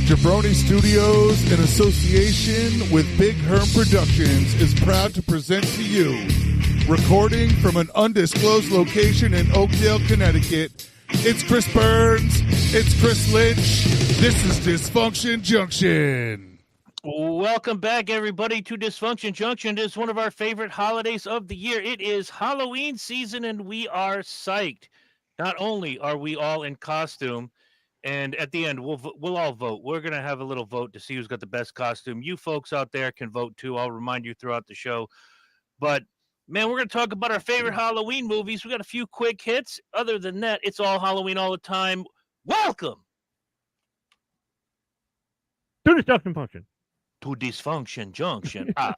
Jabroni Studios, in association with Big Herm Productions, is proud to present to you, recording from an undisclosed location in Oakdale, Connecticut. It's Chris Burns. It's Chris Lynch. This is Dysfunction Junction. Welcome back, everybody, to Dysfunction Junction. It is one of our favorite holidays of the year. It is Halloween season, and we are psyched. Not only are we all in costume, and at the end, we'll all vote. We're going to have a little vote to see who's got the best costume. You folks out there can vote, too. I'll remind you throughout the show. But, man, we're going to talk about our favorite Halloween movies. We got a few quick hits. Other than that, it's all Halloween all the time. Welcome to Dysfunction Function. To Dysfunction Junction. Fuck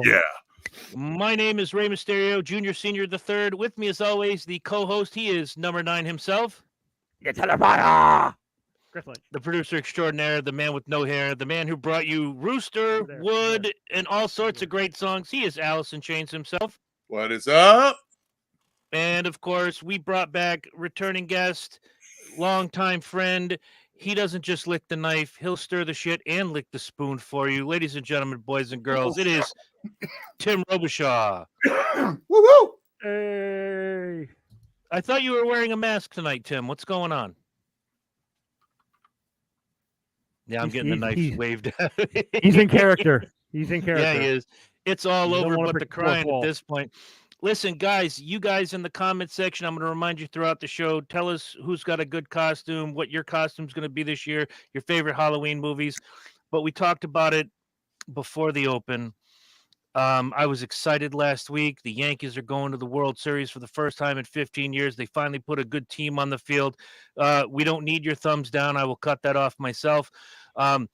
yeah. My name is Rey Mysterio, Junior, Senior, the Third. With me, as always, the co-host. He is number 9 himself. Chris Lynch. The producer extraordinaire, the man with no hair, the man who brought you Rooster, Wood, and all sorts of great songs. He is Alice in Chains himself. What is up? And, of course, we brought back returning guest, longtime friend. He doesn't just lick the knife. He'll stir the shit and lick the spoon for you. Ladies and gentlemen, boys and girls, it is Tim Robishaw. Woo-hoo! Hey. I thought you were wearing a mask tonight, Tim. What's going on? Yeah, I'm getting the knife waved at. He's in character. He's in character. Yeah, he is. It's all over but the crying at this point. Listen, guys, you guys in the comment section, I'm going to remind you throughout the show, tell us who's got a good costume, what your costume's going to be this year, your favorite Halloween movies. But we talked about it before the open. I was excited last week. The Yankees are going to the World Series for the first time in 15 years. They finally put a good team on the field. We don't need your thumbs down. I will cut that off myself. And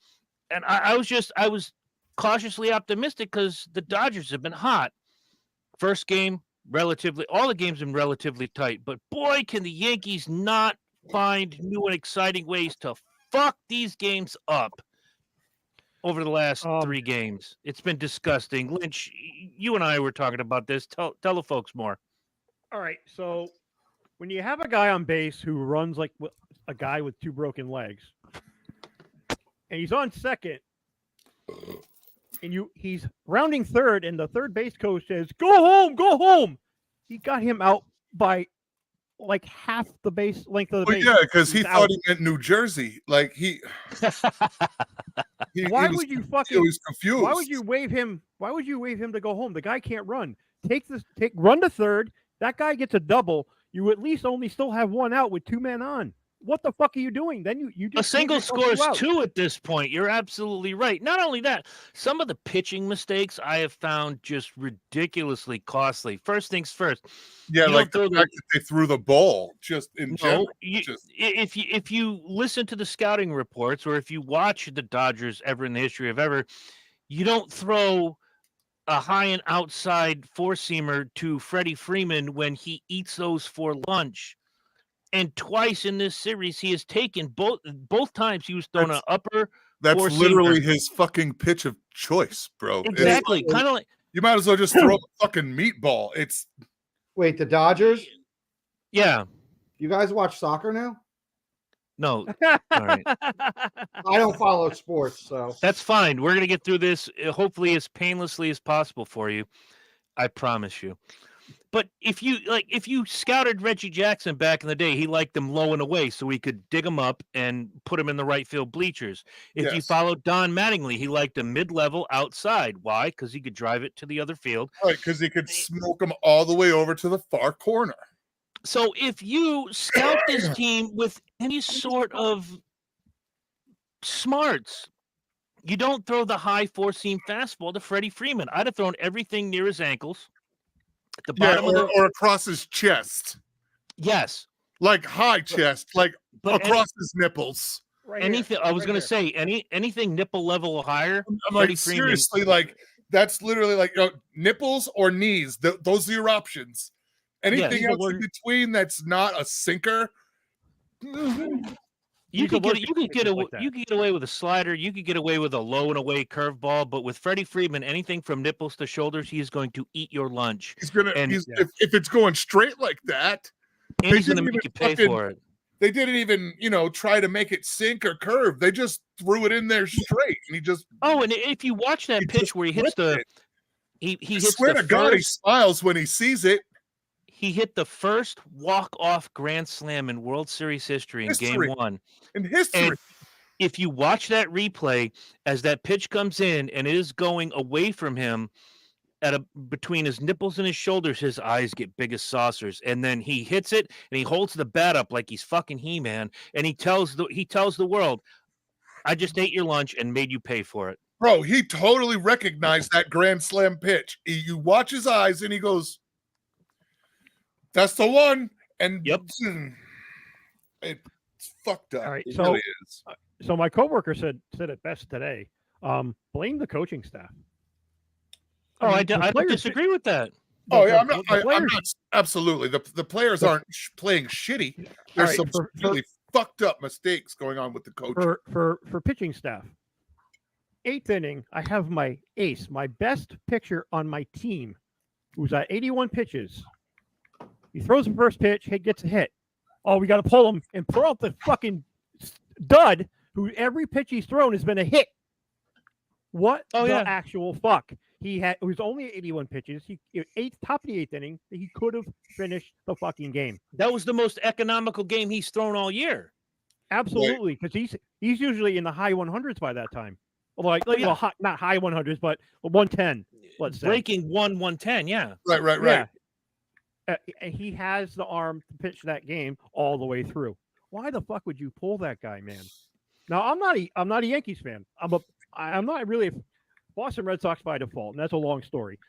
I was cautiously optimistic because the Dodgers have been hot. First game, all the games have been relatively tight. But boy, can the Yankees not find new and exciting ways to fuck these games up over the last 3 games. It's been disgusting. Lynch, you and I were talking about this. Tell the folks more. All right. So when you have a guy on base who runs like a guy with 2 broken legs, and he's on second, and he's rounding third, and the third base coach says, "Go home, go home." He got him out by like half the base length of the base. Yeah, because he thought he meant New Jersey. Like he Why was confused. Why would you wave him? Why would you wave him to go home? The guy can't run. Run to third. That guy gets a double. You at least only still have 1 out with 2 men on. What the fuck are you doing? Then you just a single scores 2 at this point. You're absolutely right. Not only that, some of the pitching mistakes I have found just ridiculously costly. First things first. Yeah, like the fact that they threw the ball just in general. If you listen to the scouting reports or if you watch the Dodgers ever in the history of ever, you don't throw a high and outside 4-seamer to Freddie Freeman when he eats those for lunch. And twice in this series, he has taken both times he was thrown an upper. That's literally his fucking pitch of choice, bro. Exactly. Kind of like you might as well just throw a fucking meatball. Wait, the Dodgers? Yeah. You guys watch soccer now? No. All right. I don't follow sports, so that's fine. We're gonna get through this hopefully as painlessly as possible for you. I promise you. But if you scouted Reggie Jackson back in the day, he liked them low and away so he could dig them up and put them in the right field bleachers. If you followed Don Mattingly, he liked them mid-level outside. Why? Because he could drive it to the other field. Right, because he could smoke them all the way over to the far corner. So if you scout this team with any sort of smarts, you don't throw the high 4-seam fastball to Freddie Freeman. I'd have thrown everything near his ankles. At the bottom or across his chest. Yes. Like high chest, like across his nipples. Right anything here, I was gonna say anything nipple level or higher. I'm like, seriously, like that's literally like nipples or knees. Those are your options. Anything else in between that's not a sinker. You could get away with a slider. You could get away with a low and away curveball. But with Freddie Freeman, anything from nipples to shoulders, he is going to eat your lunch. He's gonna. If it's going straight like that, And he's going to make you pay for it. They didn't even, try to make it sink or curve. They just threw it in there straight, and he just. Oh, and if you watch that pitch where he hits he hits swear the to God, he smiles when he sees it. He hit the first walk-off grand slam in World Series history in Game 1. In history. And if you watch that replay, as that pitch comes in and it is going away from him between his nipples and his shoulders, his eyes get big as saucers. And then he hits it and he holds the bat up like he's fucking He-Man. And he tells the world, I just ate your lunch and made you pay for it. Bro, he totally recognized that grand slam pitch. You watch his eyes and he goes, that's the one. And it's fucked up. All right, it so, really is. So my coworker said it best today. Blame the coaching staff. I don't disagree with that. I'm not absolutely. The players aren't playing shitty. There's some really fucked up mistakes going on with the coaching. For pitching staff. 8th inning, I have my ace, my best pitcher on my team, who's at 81 pitches. He throws the first pitch, he gets a hit. Oh, we got to pull him and throw out the fucking dud, who every pitch he's thrown has been a hit. What actual fuck? It was only 81 pitches. Top of the 8th inning. He could have finished the fucking game. That was the most economical game he's thrown all year. Absolutely, because he's usually in the high 100s by that time. Well, not high 100s, but 110. Let's say breaking 110. Yeah. Right. Yeah. He has the arm to pitch that game all the way through. Why the fuck would you pull that guy, man? Now I'm not a Yankees fan. I'm not really a Boston Red Sox by default, and that's a long story.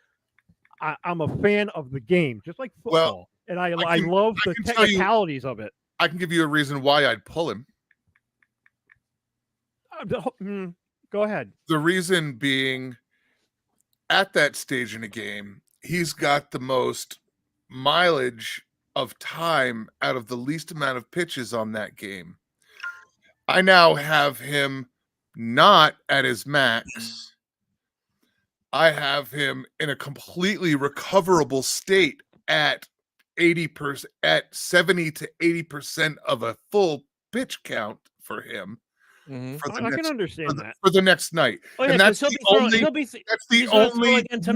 I'm a fan of the game, just like football, and I love the technicalities of it. I can give you a reason why I'd pull him. Go ahead. The reason being, at that stage in a game, he's got the most mileage of time out of the least amount of pitches on that game. I now have him not at his max. I have him in a completely recoverable state at 80%, at 70 to 80% of a full pitch count for him. Mm-hmm. I can understand that for the next night. And that's the only reason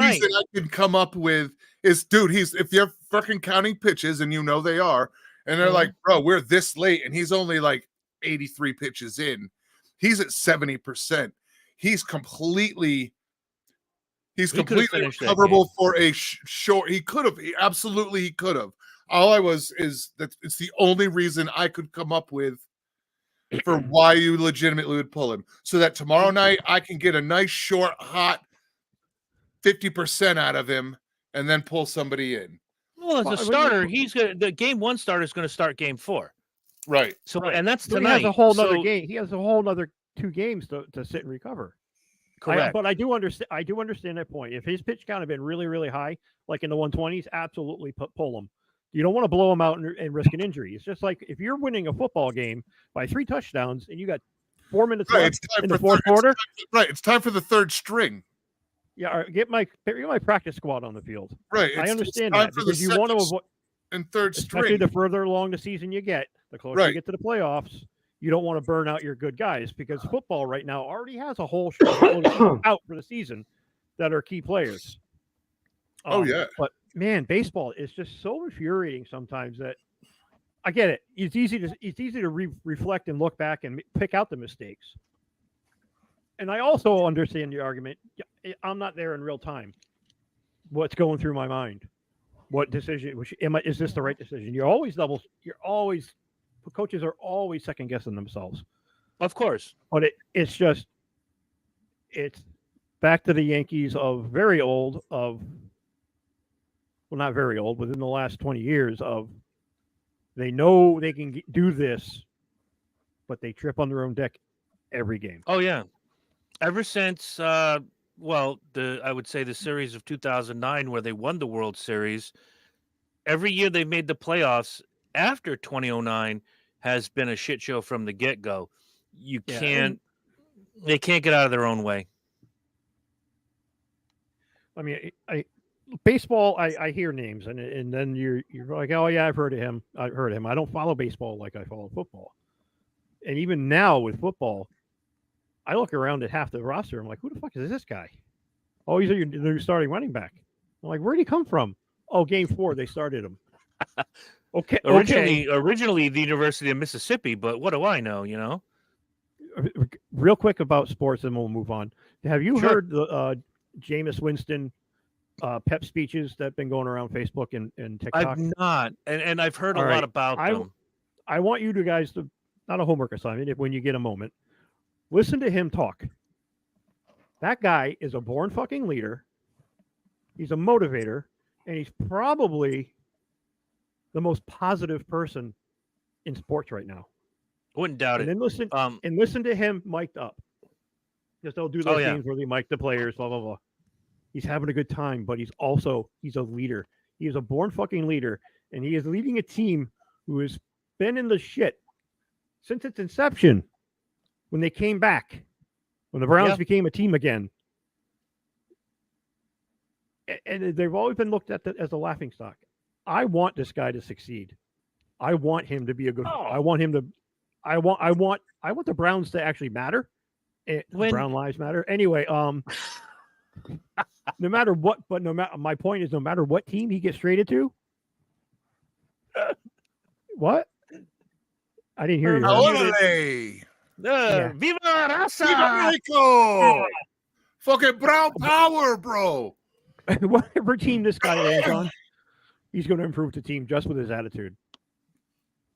I can come up with is, dude, if you're fucking counting pitches, and they are, and they're like, bro, we're this late, and he's only like 83 pitches in. He's at 70%. He's completely recoverable for a short. He could have. He could have. All is that it's the only reason I could come up with for why you legitimately would pull him, so that tomorrow night I can get a nice short hot 50% out of him and then pull somebody in. Well, as a starter, the game 1 starter is going to start game 4. Right. So and that's tonight. He has a whole nother game. He has a whole nother 2 games to sit and recover. Correct. But I do understand that point. If his pitch count had been really, really high, like in the 120s, absolutely pull him. You don't want to blow him out and risk an injury. It's just like if you're winning a football game by 3 touchdowns and you got 4 minutes left in the fourth quarter. It's time for the third string. Yeah, get my practice squad on the field. Right. I understand that because you want to avoid and third string. Especially the further along the season you get, the closer you get to the playoffs. You don't want to burn out your good guys because football right now already has a whole show out for the season that are key players. But man, baseball is just so infuriating sometimes that I get it. It's easy to reflect and look back and pick out the mistakes. And I also understand the argument. I'm not there in real time. What's going through my mind? What decision? Is this the right decision? Coaches are always second guessing themselves. Of course. But it's back to the Yankees of very old, not very old, within the last 20 years of they know they can do this, but they trip on their own deck every game. Oh, yeah. Ever since, I would say the series of 2009 where they won the World Series, every year they made the playoffs after 2009 has been a shit show from the get-go. They can't get out of their own way. I mean, baseball, I hear names, and then you're like, oh yeah, I've heard of him. I don't follow baseball like I follow football. And even now with football, I look around at half the roster. I'm like, who the fuck is this guy? Oh, he's your new starting running back. I'm like, where'd he come from? Oh, game 4, they started him. Okay. Originally the University of Mississippi, but what do I know? You know. Real quick about sports, and we'll move on. Have you heard the Jameis Winston pep speeches that have been going around Facebook and TikTok? I've not, and I've heard a lot about them. I want you guys to, not a homework assignment, when you get a moment, listen to him talk. That guy is a born fucking leader. He's a motivator, and he's probably the most positive person in sports right now. Wouldn't doubt it. And then listen to him mic'd up. Because they'll do those games where they mic the players, blah, blah, blah. He's having a good time, but he's a leader. He is a born fucking leader, and he is leading a team who has been in the shit since its inception when they came back, when the Browns became a team again. And they've always been looked at as a laughingstock. I want this guy to succeed. I want him to be a good. I want the Browns to actually matter. Brown lives matter. Anyway, no matter what, my point is, no matter what team he gets traded to. What? I didn't hear you. Viva Raza! Viva Rico! Fucking Brown power, bro. Whatever team this guy lands on, he's going to improve the team just with his attitude.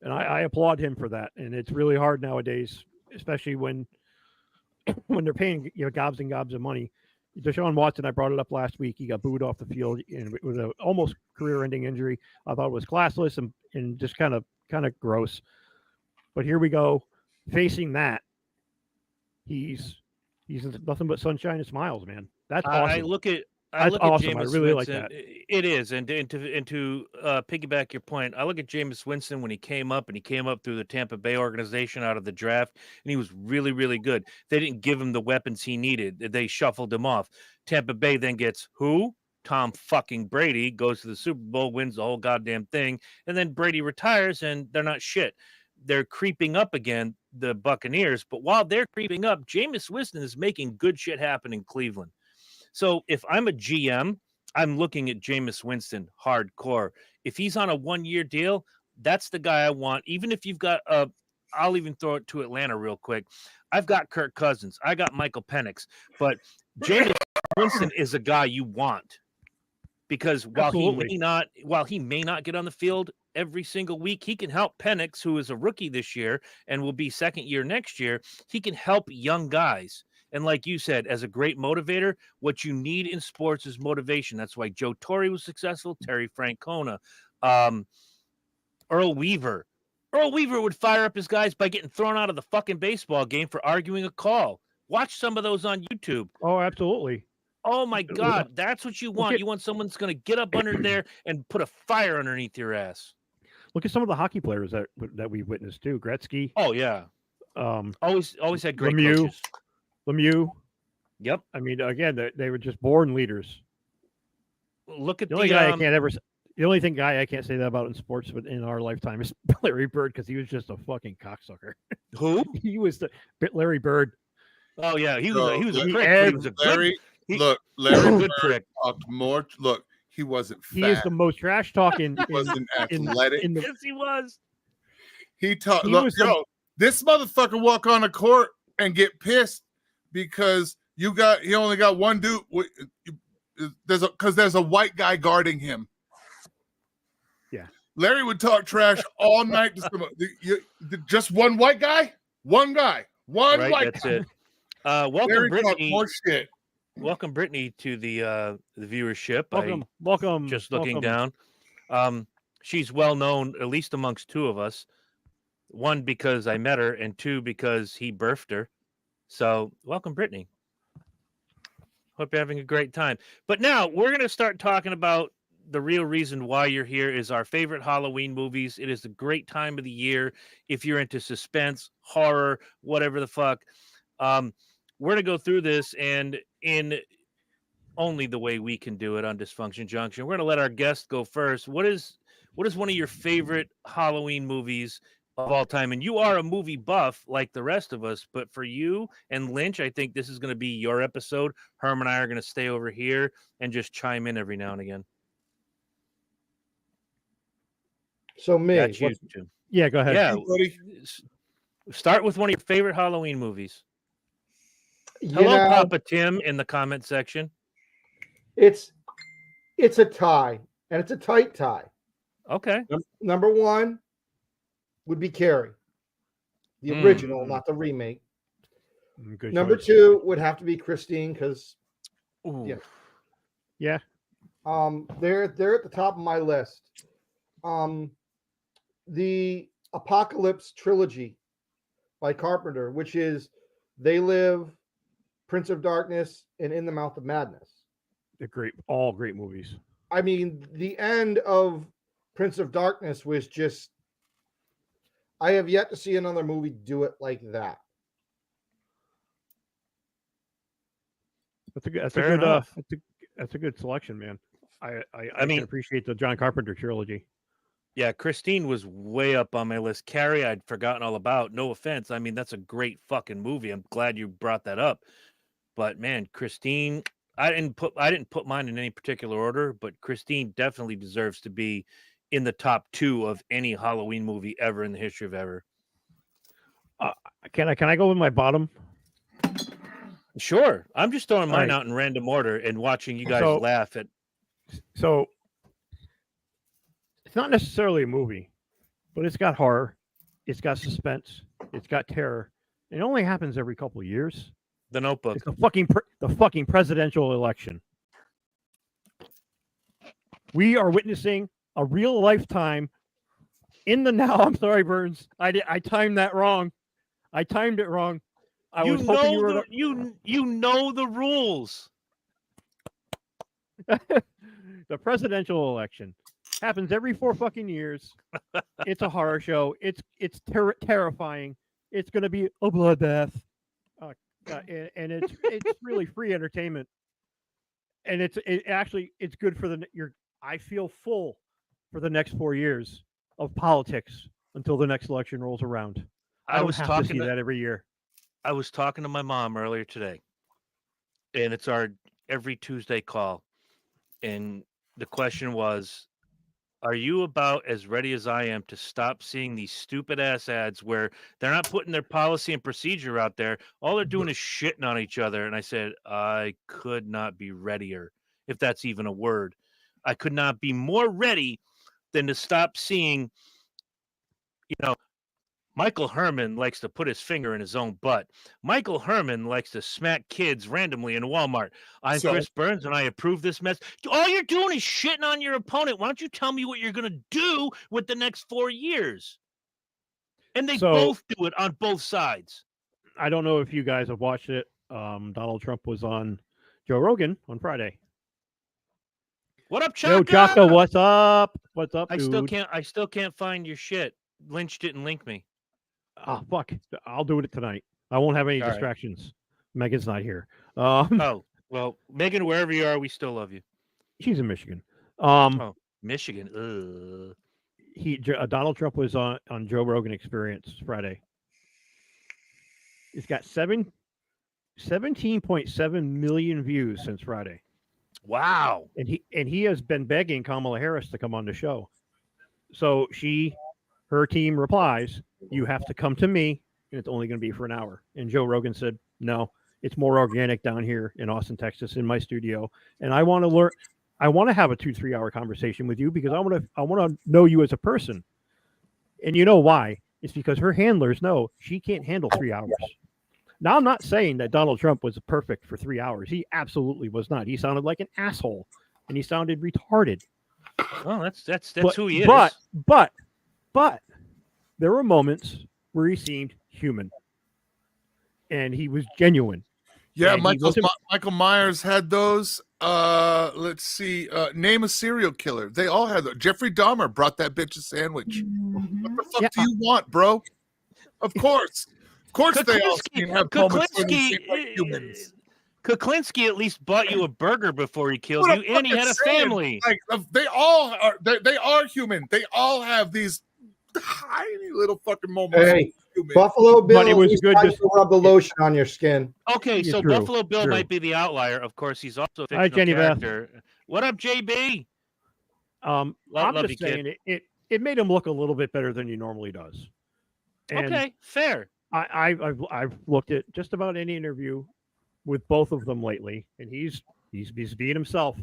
And I applaud him for that. And it's really hard nowadays, especially when they're paying gobs and gobs of money. Deshaun Watson, I brought it up last week. He got booed off the field with an almost career-ending injury. I thought it was classless and just kind of gross. But here we go, facing that. He's nothing but sunshine and smiles, man. That's awesome. I look at awesome. Jameis I really Winston. like that. It is, and to piggyback your point, I look at Jameis Winston when he came up through the Tampa Bay organization out of the draft, and he was really, really good. They didn't give him the weapons he needed. They shuffled him off. Tampa Bay then gets who? Tom fucking Brady, goes to the Super Bowl, wins the whole goddamn thing, and then Brady retires, and they're not shit. They're creeping up again, the Buccaneers, but while they're creeping up, Jameis Winston is making good shit happen in Cleveland. So if I'm a GM, I'm looking at Jameis Winston hardcore. If he's on a 1-year deal, that's the guy I want. Even if you've got I'll even throw it to Atlanta real quick. I've got Kirk Cousins. I got Michael Penix. But Jameis Winston is a guy you want. Because while he may not get on the field every single week, he can help Penix, who is a rookie this year and will be second year next year. He can help young guys. And like you said, as a great motivator, what you need in sports is motivation. That's why Joe Torre was successful, Terry Francona, Earl Weaver. Earl Weaver would fire up his guys by getting thrown out of the fucking baseball game for arguing a call. Watch some of those on YouTube. Oh, absolutely. Oh, my God. That's what you want. You want someone that's going to get up under there and put a fire underneath your ass. Look at some of the hockey players that we've witnessed, too. Gretzky. Oh, yeah. Always had great coaches. Lemieux. Yep. I mean, again, they were just born leaders. Look at the only guy I can't say that about in sports, but in our lifetime is Larry Bird, because he was just a fucking cocksucker. Who? He was Larry Bird. Oh yeah, he was a prick. He was a Larry good prick. Talked more. Look, he wasn't fat. He is the most trash talking. He wasn't athletic. Yes, he was. He talked. Look, this motherfucker walk on the court and get pissed because he only got one dude. There's a white guy guarding him. Yeah. Larry would talk trash all night to someone. Just one white guy? One guy. One right, white that's guy. It. Welcome, Larry Brittany. More shit. Welcome, Brittany, to the viewership. Welcome. Just looking down. She's well known, at least amongst two of us. One, because I met her, and two, because he birthed her. So, welcome, Brittany. Hope you're having a great time. But now, we're going to start talking about the real reason why you're here is our favorite Halloween movies. It is a great time of the year if you're into suspense, horror, whatever the fuck. We're going to go through this, and in only the way we can do it on Dysfunction Junction. We're going to let our guest go first. What is one of your favorite Halloween movies of all time? And you are a movie buff like the rest of us, but for you and Lynch, I think this is going to be your episode. Herm and I are going to stay over here and just chime in every now and again. So me, That's you, Jim. Yeah, go ahead. Yeah, Hey, buddy. start with one of your favorite Halloween movies. you Hello, know, Papa Tim, in the comment section. it's a tie, and it's a tight tie. Okay. Number one would be Carrie, the original, not the remake. Good Number choice. two would have to be Christine, because Ooh. Yeah. they're at the top of my list. The Apocalypse trilogy by Carpenter, which is They Live, Prince of Darkness, and In the Mouth of Madness. They're all great movies. I mean, the end of Prince of Darkness was just, I have yet to see another movie do it like that. That's a good selection, man. I mean, can appreciate the John Carpenter trilogy. Yeah, Christine was way up on my list. Carrie, I'd forgotten all about. No offense. I mean, that's a great fucking movie. I'm glad you brought that up. But man, Christine, I didn't put mine in any particular order, but Christine definitely deserves to be in the top 2 of any Halloween movie ever in the history of ever. Can I go with my bottom? Sure. I'm just throwing mine right. out in random order and watching you guys So- laugh at. So it's not necessarily a movie, but it's got horror, it's got suspense, it's got terror. It only happens every couple of years. The Notebook. It's the fucking presidential election. We are witnessing a real lifetime in the now. I'm sorry, Burns. I timed that wrong. I timed it wrong. I was hoping you were. You know the rules. The presidential election happens every 4 fucking years. It's a horror show. It's terrifying. It's going to be a bloodbath, and it's really free entertainment. And it's good for I feel full for the next 4 years of politics until the next election rolls around. I was have to see that every year. I was talking to my mom earlier today, and it's our every Tuesday call. And the question was, are you about as ready as I am to stop seeing these stupid ass ads where they're not putting their policy and procedure out there? All they're doing is shitting on each other. And I said, I could not be readier, if that's even a word. I could not be more ready than to stop seeing, Michael Herman likes to put his finger in his own butt. Michael Herman likes to smack kids randomly in Walmart. I'm Chris Burns, and I approve this mess. All you're doing is shitting on your opponent. Why don't you tell me what you're going to do with the next 4 years? And they both do it on both sides. I don't know if you guys have watched it. Donald Trump was on Joe Rogan on Friday. What up, Chaka? Yo, Chaka, what's up? What's up, dude? I still can't find your shit. Lynch didn't link me. Oh, fuck. I'll do it tonight. I won't have any distractions. Right. Megan's not here. Oh, well, Megan, wherever you are, we still love you. She's in Michigan. Michigan. Donald Trump was on Joe Rogan Experience Friday. It's got 17.7 million views since Friday. Wow. And he has been begging Kamala Harris to come on the show. So her team replies, you have to come to me, and it's only going to be for an hour. And Joe Rogan said, no, it's more organic down here in Austin, Texas, in my studio. And I want to learn. I want to have a 2-3 hour conversation with you because I want to know you as a person. And you know why? It's because her handlers know she can't handle 3 hours. Now, I'm not saying that Donald Trump was perfect for 3 hours. He absolutely was not. He sounded like an asshole, and he sounded retarded. Well, that's who he is. But there were moments where he seemed human, and he was genuine. Yeah, Michael Myers had those. Let's see. Name a serial killer. They all had those. Jeffrey Dahmer brought that bitch a sandwich. What the fuck do you want, bro? Of course. Of course they all have moments when they seem like humans. Kuklinski at least bought you a burger before he killed you, and he had a family. Like they all are. They are human. They all have these tiny little fucking moments. Hey, Buffalo Bill, But it was good to rub the lotion on your skin. Okay, so True, Buffalo Bill true. might be the outlier. Of course, he's also a Hi, fictional Jenny Beth. character. What up, JB? I'm love just you, saying it made him look a little bit better than he normally does. And Okay, fair. I've looked at just about any interview with both of them lately, and he's being himself.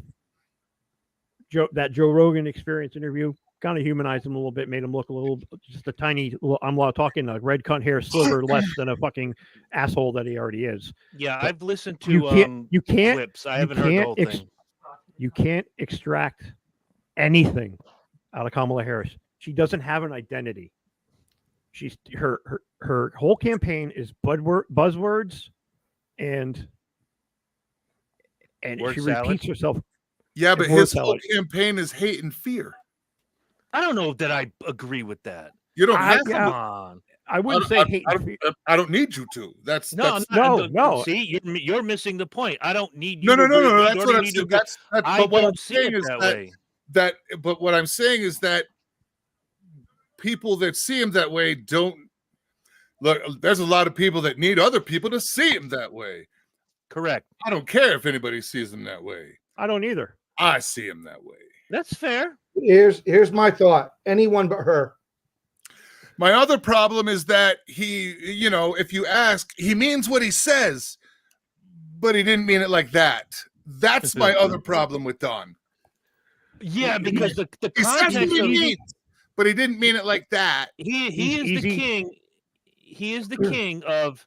That Joe Rogan Experience interview kind of humanized him a little bit, made him look a little, just a tiny. I'm talking a red cut hair sliver less than a fucking asshole that he already is. Yeah, But I've listened to you can't clips. I haven't heard the whole thing. You can't extract anything out of Kamala Harris. She doesn't have an identity. She's her whole campaign is buzzwords and Word she salad. repeats herself. Yeah, but word his whole salad. campaign is hate and fear. I don't know that I agree with that. You don't have yeah. to. Come on. I wouldn't say hate. I don't need you to. That's No. See, you're missing the point. I don't need you. No. That's what I'm saying. That's I but what I'm don't see saying it is that way. But what I'm saying is that people that see him that way don't look. There's a lot of people that need other people to see him that way. Correct. I don't care if anybody sees him that way. I don't either. I see him that way. That's fair. Here's my thought. Anyone but her. My other problem is that he, if you ask, he means what he says, but he didn't mean it like that. That's my other problem with Don. Yeah, because the He said context what he of means, but he didn't mean it like that. he is the king. He is the king of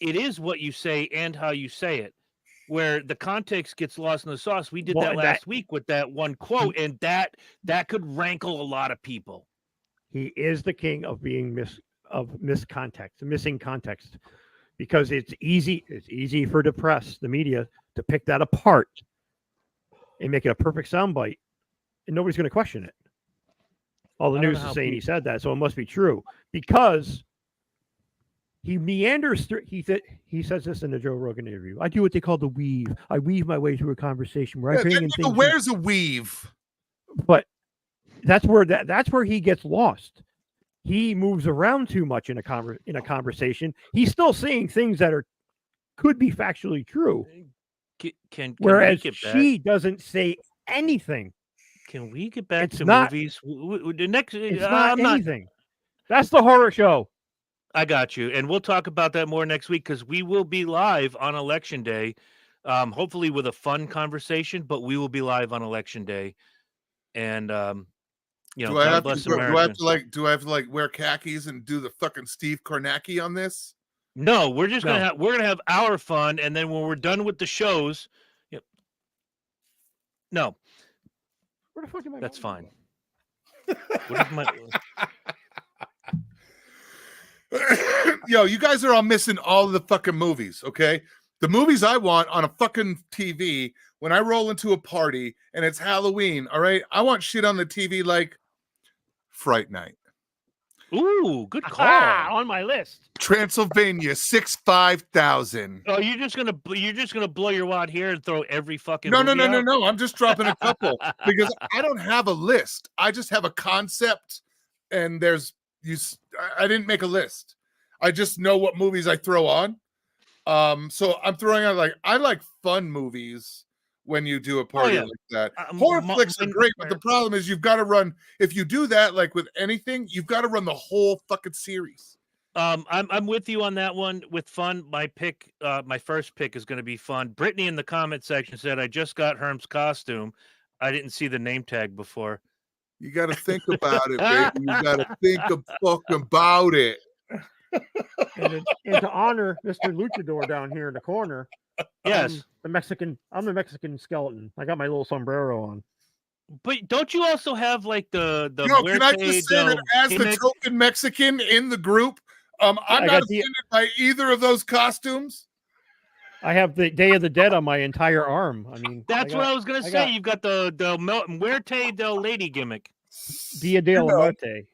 it is what you say and how you say it. Where the context gets lost in the sauce. We did that last week with that one quote, and that could rankle a lot of people. He is the king of being missing context, because it's easy for the press, the media, to pick that apart and make it a perfect soundbite, and nobody's going to question it. All the news is saying he said that, so it must be true, because he meanders through. He says this in the Joe Rogan interview. I do what they call the weave. I weave my way through a conversation where I bring in things. Where's a weave? But that's where he gets lost. He moves around too much in a conversation. He's still saying things that could be factually true. Whereas she doesn't say anything. Can we get back to movies? The next, it's not anything. That's the horror show. I got you. And we'll talk about that more next week, because we will be live on Election Day, hopefully with a fun conversation, but we will be live on Election Day. And, do I have to wear khakis and do the fucking Steve Kornacki on this? No, we're just gonna have our fun, and then when we're done with the shows, no, where the fuck am I? That's fine. What is my? Yo, you guys are all missing all of the fucking movies, okay? The movies I want on a fucking TV when I roll into a party and it's Halloween, all right? I want shit on the TV like Fright Night. Ooh, good call. On my list. Transylvania 65000. Oh, you're just gonna blow your wad here and throw every fucking No. out? I'm just dropping a couple because I don't have a list. I just have a concept, and I didn't make a list. I just know what movies I throw on. So I'm throwing out I like fun movies when you do a party like that. Horror flicks are great, but the problem is you've got to run. If you do that, like with anything, you've got to run the whole fucking series. I'm with you on that one. With fun, my first pick is going to be fun. Brittany in the comment section said, "I just got Herm's costume. I didn't see the name tag before." You got to think about it, baby. You got to think about it. And to honor Mr. Luchador down here in the corner, yes, I'm the Mexican skeleton. I got my little sombrero on. But don't you also have like the can I just say that as the token Mexican in the group, I'm not offended by either of those costumes. I have the Day of the Dead on my entire arm. I mean, that's what I was gonna say. You've got the Muerte del Lady gimmick. Dia de la Muerte.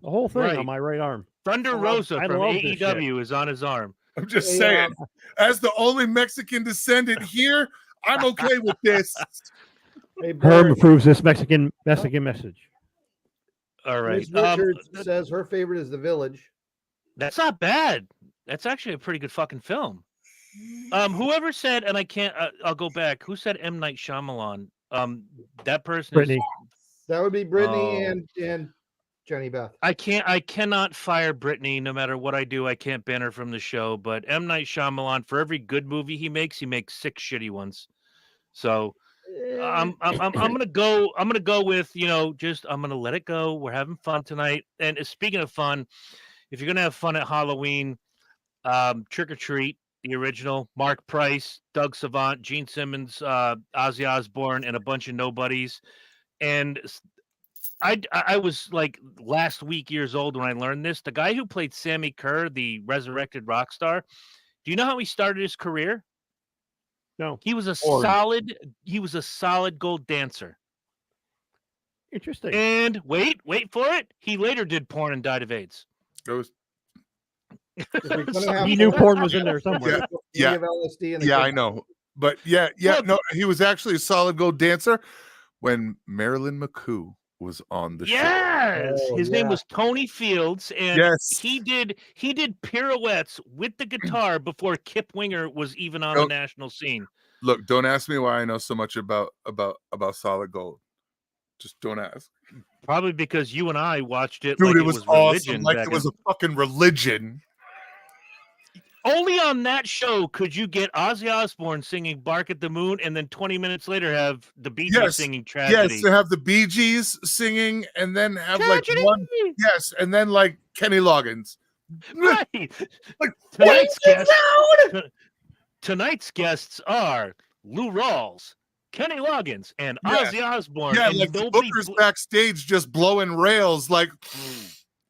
The whole thing on my right arm. Thunder Rosa from AEW is on his arm. I'm just saying. As the only Mexican descendant here, I'm okay with this. Hey, Herm Bird, approves this Mexican message. All right. Miss Richards says her favorite is The Village. That's not bad. That's actually a pretty good fucking film. Whoever said, and I can't, I'll go back. Who said M. Night Shyamalan? That person Brittany. That would be Brittany and Jenny Beth. I cannot fire Brittany no matter what I do. I can't ban her from the show. But M. Night Shyamalan, for every good movie he makes 6 shitty ones. So I'm gonna go. I'm gonna go with I'm gonna let it go. We're having fun tonight. And speaking of fun, if you're gonna have fun at Halloween, Trick or Treat, the original, Mark Price, Doug Savant, Gene Simmons, Ozzy Osbourne, and a bunch of nobodies. And I was like last week years old when I learned this. The guy who played Sammy Kerr, the resurrected rock star, do you know how he started his career? No. He was a solid gold dancer. Interesting. And wait for it. He later did porn and died of AIDS. He knew porn was in there somewhere. Yeah. I know. But no, he was actually a solid gold dancer when Marilyn McCoo was on the show. His name was Tony Fields, and he did pirouettes with the guitar before Kip Winger was even on the national scene. Look, don't ask me why I know so much about solid gold. Just don't ask. Probably because you and I watched it. Dude, like it was awesome. Like it was a fucking religion. Only on that show could you get Ozzy Osbourne singing "Bark at the Moon" and then 20 minutes later have the Bee Gees singing "Tragedy." Yes, to have the Bee Gees singing and then have Tragedy. Like one. Yes, and then like Kenny Loggins. Right. Like tonight's guests are Lou Rawls, Kenny Loggins, and Ozzy Osbourne. Yeah, and like the Booker's backstage just blowing rails. Like,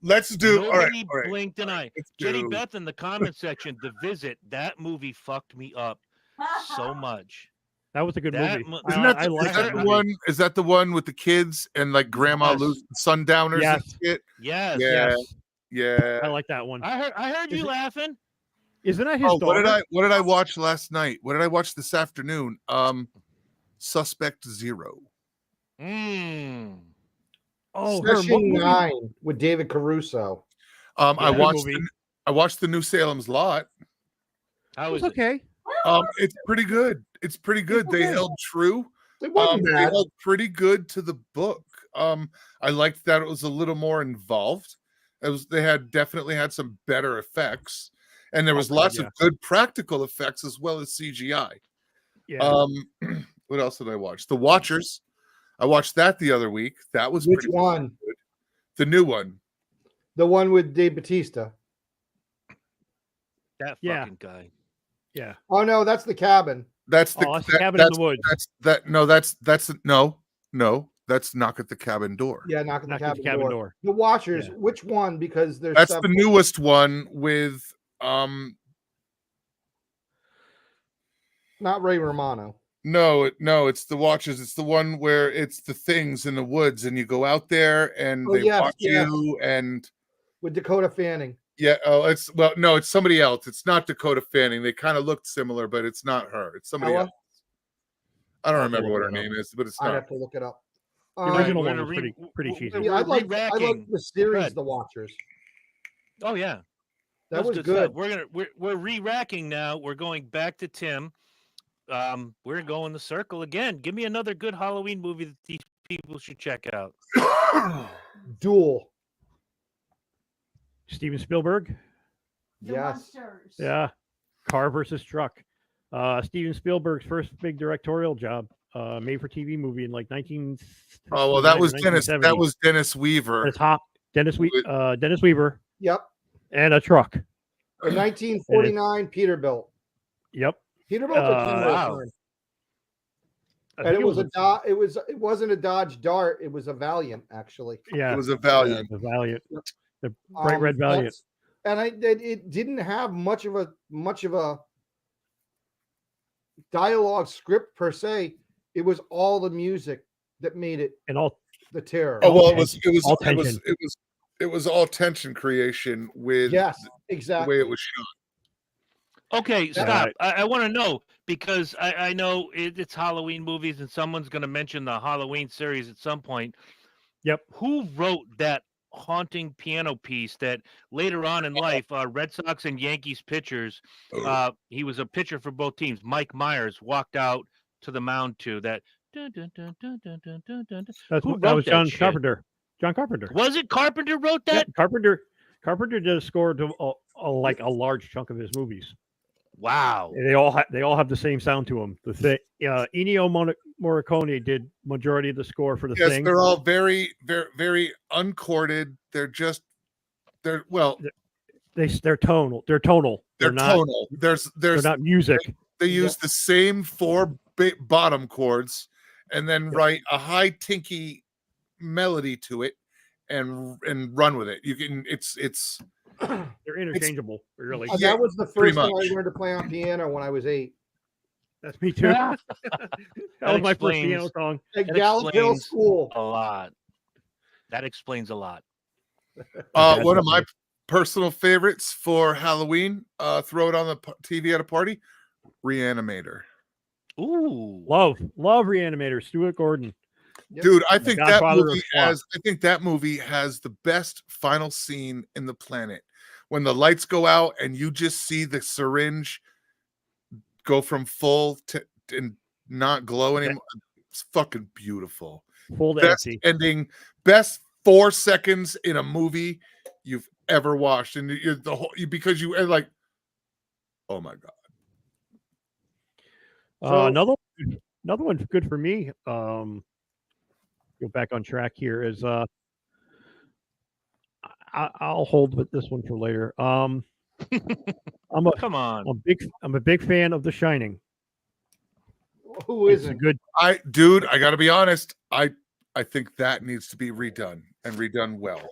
let's do. Nobody blinked an eye. Jenny Beth in the comment section. The Visit. That movie fucked me up so much. That was a good movie. Isn't that the one? Is that the one with the kids and like Grandma Lucy, Sundowners? Yes. And shit? Yes. Yeah. I like that one. I heard you laughing. Isn't that his daughter? What did I watch last night? What did I watch this afternoon? Suspect Zero. Session 9 with David Caruso. I watched the New Salem's Lot. How was okay? It's pretty good. It's pretty good. They held true. They held pretty good to the book. I liked that it was a little more involved. They definitely had some better effects, and there was lots of good practical effects as well as CGI. Yeah. What else did I watch? The Watchers. I watched that the other week. That was which one? Good. The new one. The one with Dave Bautista. That fucking guy. Yeah. Oh no, that's The Cabin. That's the Cabin in the Woods. That's Knock at the Cabin Door. Yeah, Knock at the Cabin Door. The Watchers. Yeah. Which one? Because there's the newest one with not Ray Romano. No, it's the Watchers. It's the one where it's the things in the woods, and you go out there and they watch you, and with Dakota Fanning. Yeah. Oh, it's somebody else. It's not Dakota Fanning. They kind of looked similar, but it's not her. It's somebody else. I don't remember what her name is, but it's not. I have to look it up. The original one was pretty cheesy. I like the series, The Watchers. Oh yeah, that was good. We're re-racking now. We're going back to Tim. We're going the circle again. Give me another good Halloween movie that these people should check out. Duel. Steven Spielberg. Yes. Yeah. Car versus truck. Steven Spielberg's first big directorial job. Made for TV movie in like 19. Oh well, that was Dennis. That was Dennis Weaver. It's hot. Dennis Weaver. Yep. And a truck. In 1949, Peterbilt. Yep. Peterbilt. And it was it wasn't a Dodge Dart. It was a Valiant, actually. Yeah, it was a Valiant. The Valiant. The bright red Valiant. And it didn't have much of a dialogue script per se. It was all the music that made it and all the terror. Oh well, it was all tension creation with exactly the way it was shot. Okay, stop. I want to know because I know it's Halloween movies and someone's going to mention the Halloween series at some point. Yep. Who wrote that haunting piano piece that later on in life, Red Sox and Yankees pitchers, he was a pitcher for both teams. Mike Myers walked out to the mound to that. Who wrote was John that Carpenter. John Carpenter. Was it Carpenter wrote that? Yeah, Carpenter did a score to like a large chunk of his movies. Wow. They all have the same sound to them. Ennio Morricone did majority of the score for the thing. Yes, they're all very, very, very uncorded. They're tonal. They're tonal. They're tonal. They're not music. They use the same 4 bottom chords and then write a high tinky melody to it and run with it. You can it's they're interchangeable. Really. That was the first time I learned to play on piano when I was 8. That's me too. that was my first piano song at Gallup Hill School. A lot. That explains a lot. One of my personal favorites for Halloween, throw it on the TV at a party, Reanimator. Ooh, love Reanimator. Stuart Gordon. Dude, I think that movie has the best final scene in the planet. When the lights go out and you just see the syringe go from full to and not glow anymore. It's fucking beautiful. Full best empty. Ending, best 4 seconds in a movie you've ever watched, and you're because you are like, oh my god. Another one good for me. Go back on track here is I'll hold with this one for later. I'm a big fan of The Shining. Who isn't? I gotta be honest. I think that needs to be redone and redone well.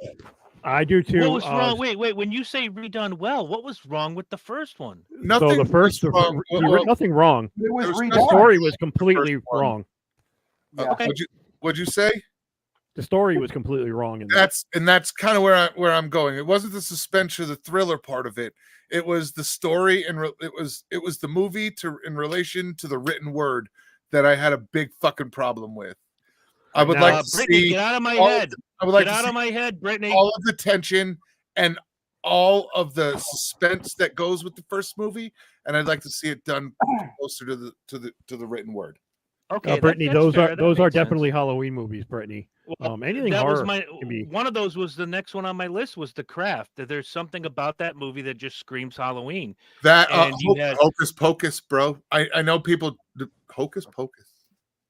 I do too. What was wrong? Wait. When you say redone well, what was wrong with the first one? Nothing. So nothing wrong. It was the story was completely wrong. Okay. What'd you say? The story was completely wrong. That's kind of where I'm going. It wasn't the suspense or the thriller part of it. It was the story, and it was the movie in relation to the written word that I had a big fucking problem with. I would like to Brittany, see. Get out of my head. I would like get to out see of my head, Brittany. All of the tension and all of the suspense that goes with the first movie, and I'd like to see it done closer to the written word. Okay, Brittany, those are definitely Halloween movies, Brittany. Anything that horror was one of those was the next one on my list was The Craft. There's something about that movie that just screams Halloween. That Hocus Pocus, bro. I know people Hocus Pocus.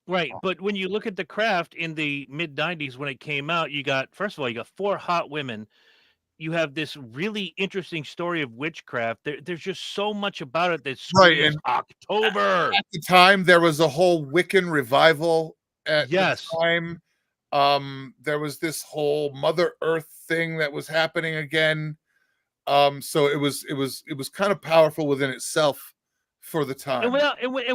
Right, but when you look at The Craft in the mid 90s when it came out, you got 4 hot women. You have this really interesting story of witchcraft. There's just so much about it that's right. October. At the time, there was a whole Wiccan revival. At the time, there was this whole Mother Earth thing that was happening again. So it was kind of powerful within itself for the time. And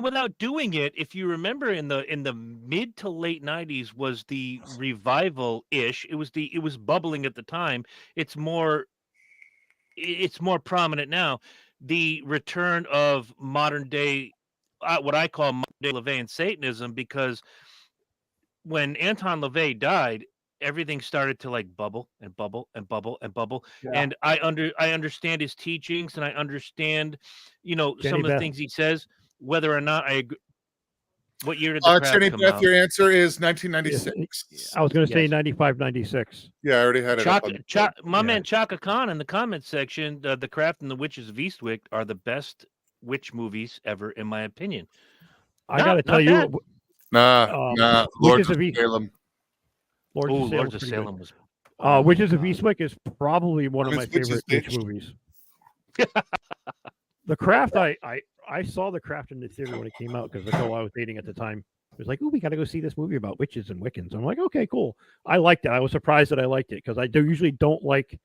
without doing it, if you remember in the mid to late 90s was the revival-ish. It was bubbling at the time. It's more prominent now. The return of modern day, what I call modern day LaVeyan Satanism, because when Anton LaVey died, everything started to like bubble and bubble and bubble and bubble. Yeah. And I understand his teachings, and I understand, some of the things he says. Whether or not I agree. What year did the Craft Jenny come Beth, out? your answer is 1996. I was going to say 95, 96. Yeah, I already had it. My man Chaka Khan in the comments section, The Craft and the Witches of Eastwick are the best witch movies ever, in my opinion. I got to tell you, Lords of Salem. Lords of Salem was. Witches of Eastwick is probably one of my favorite witch movies. The Craft, I saw The Craft in the theater when it came out because the girl I was dating at the time was like, "Oh, we got to go see this movie about witches and Wiccans." I'm like, "Okay, cool." I liked it. I was surprised that I liked it because I didn't like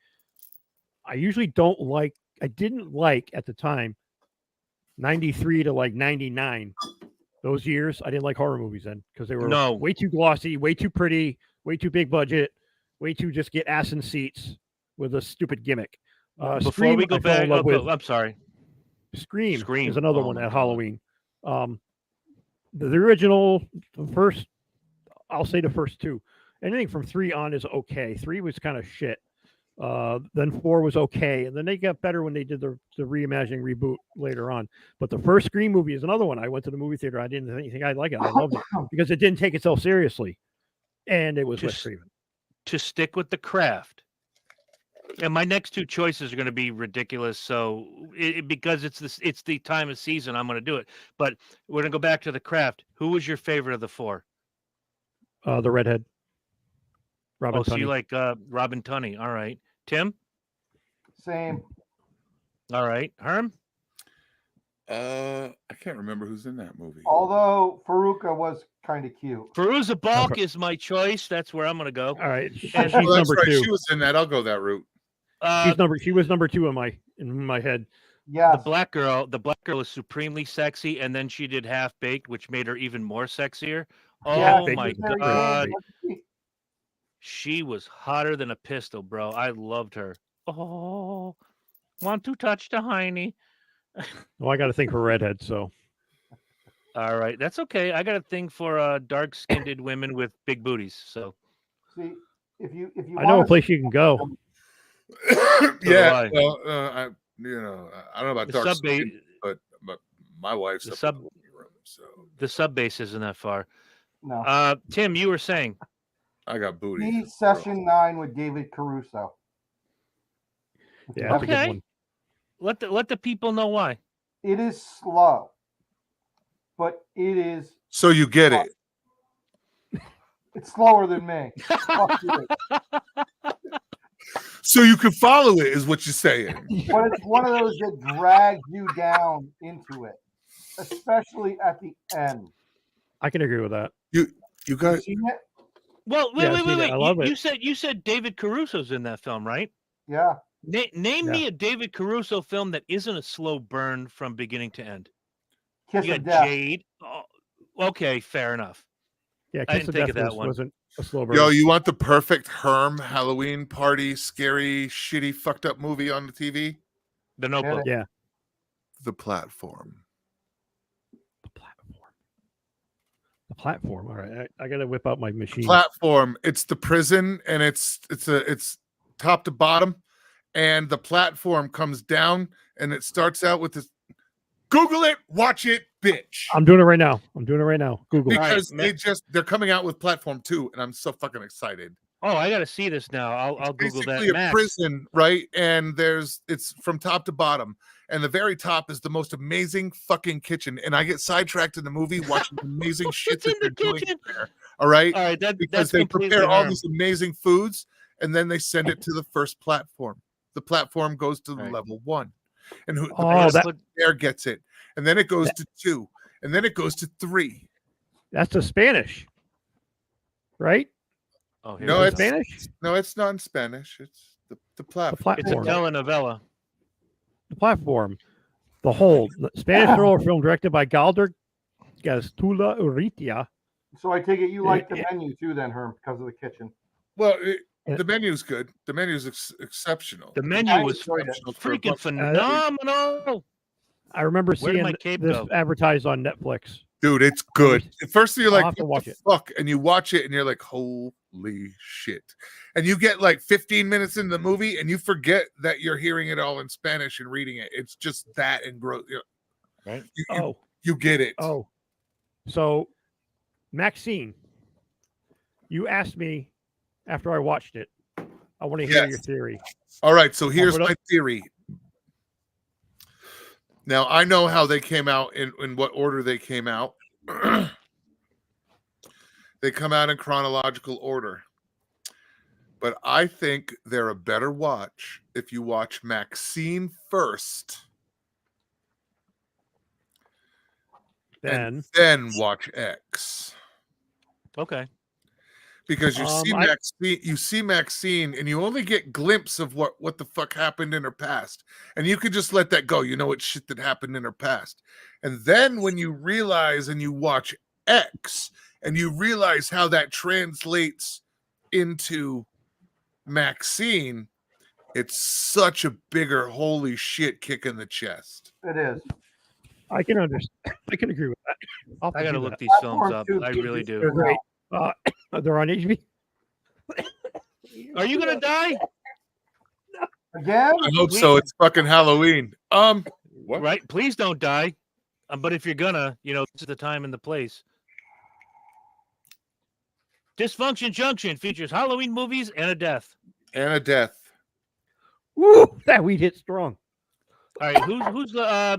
at the time 93 to like 99. Those years, I didn't like horror movies then because they were way too glossy, way too pretty, way too big budget, way too just get ass in seats with a stupid gimmick. Before we go back, I'm sorry. Scream is Scream. another Oh one my at God. Halloween. The original, the first, I'll say the first two. Anything from 3 on is okay. 3 was kind of shit. Then 4 was okay, and then they got better when they did the reimagining reboot later on. But the first Scream movie is another one. I went to the movie theater. I didn't think I'd like it. I loved it because it didn't take itself seriously, and it was Wes Craven. To stick with the craft. And my next two choices are going to be ridiculous. So because it's the time of season, I'm going to do it. But we're going to go back to the craft. Who was your favorite of the 4? The redhead. Robin Tunney. So you like Robin Tunney. All right. Tim? Same. All right. Herm? I can't remember who's in that movie. Although Faruka was kind of cute. Fairuza Balk is my choice. That's where I'm going to go. All right. And she's number 2. She was in that. I'll go that route. She was number 2 in my head. Yeah. The black girl is supremely sexy, and then she did Half Baked, which made her even more sexier. Oh my God. She was hotter than a pistol, bro. I loved her. Oh, want to touch the hiney. Well, I got a thing for redhead, so. All right, that's okay. I got a thing for dark-skinned women with big booties. So, see, if you I know a place you can go. Yeah, well, I don't know about dark skin, but my wife's the up sub in the living room, so the sub base isn't that far. No. Tim, you were saying I got booty. See Session 9 with David Caruso. Yeah, that's a good one. Let the people know why. It is slow, but it is. So you get it. It's slower than me. Fuck you. So you can follow it, is what you're saying. But it's one of those that drags you down into it, especially at the end. I can agree with that. You guys seen it? Well, wait. I love it. You said David Caruso's in that film, right? Yeah. Name me a David Caruso film that isn't a slow burn from beginning to end. Kiss You of got Death. Jade. Oh, okay, fair enough. Yeah, I Kiss didn't of think Death of that one. wasn't a slow burn. Yo, you want the perfect Herm Halloween party, scary, shitty, fucked up movie on the TV? The Notebook. Yeah. The Platform. The Platform. All right, I got to whip out my machine. Platform. It's the prison, and it's top to bottom, and the platform comes down, and it starts out with this. Google it, watch it, bitch. I'm doing it right now. Google. Because they're coming out with Platform 2, and I'm so fucking excited. Oh, I got to see this now. I'll Google that. Basically a prison, right? And it's from top to bottom, and the very top is the most amazing fucking kitchen. And I get sidetracked in the movie watching amazing shit that they're doing there. All right, because they prepare all these amazing foods, and then they send it to the first platform. The platform goes to level 1, and there gets it, and then it goes to 2, and then it goes to 3. That's the Spanish, right? Oh, no, it's Spanish. No, it's not in Spanish. It's the platform. It's a telenovela. The Platform. The Hold. Spanish thriller film directed by Galder Gaztula Urrutia. So I take it you like the menu too, then, Herm, because of the kitchen. Well, the menu's good. The menu's exceptional. The menu was freaking phenomenal. I remember seeing this advertised on Netflix. Dude, it's good. At first, you're like, what the fuck? And you watch it, and you're like, holy shit. And you get like 15 minutes into the movie, and you forget that you're hearing it all in Spanish and reading it. It's just that and growth. Right? You get it. Oh. So, Maxine, you asked me after I watched it. I want to hear your theory. All right, so here's my theory. Now, I know how they came out, in what order they came out. They come out in chronological order. But I think they're a better watch if you watch Maxine first. And then watch X. Okay. Because you see Maxine, and you only get glimpse of what the fuck happened in her past, and you could just let that go. You know, it's shit that happened in her past, and then when you realize and you watch X, and you realize how that translates into Maxine, it's such a bigger holy shit kick in the chest. It is. I can understand. I can agree with that. I gotta look these films up. I really do. They're great. They're on HB. Are you gonna die? Again? I hope so. It's fucking Halloween. What? Right? Please don't die. But if you're gonna, this is the time and the place. Dysfunction Junction features Halloween movies and a death. And a death. Woo! That weed hit strong. All right, who's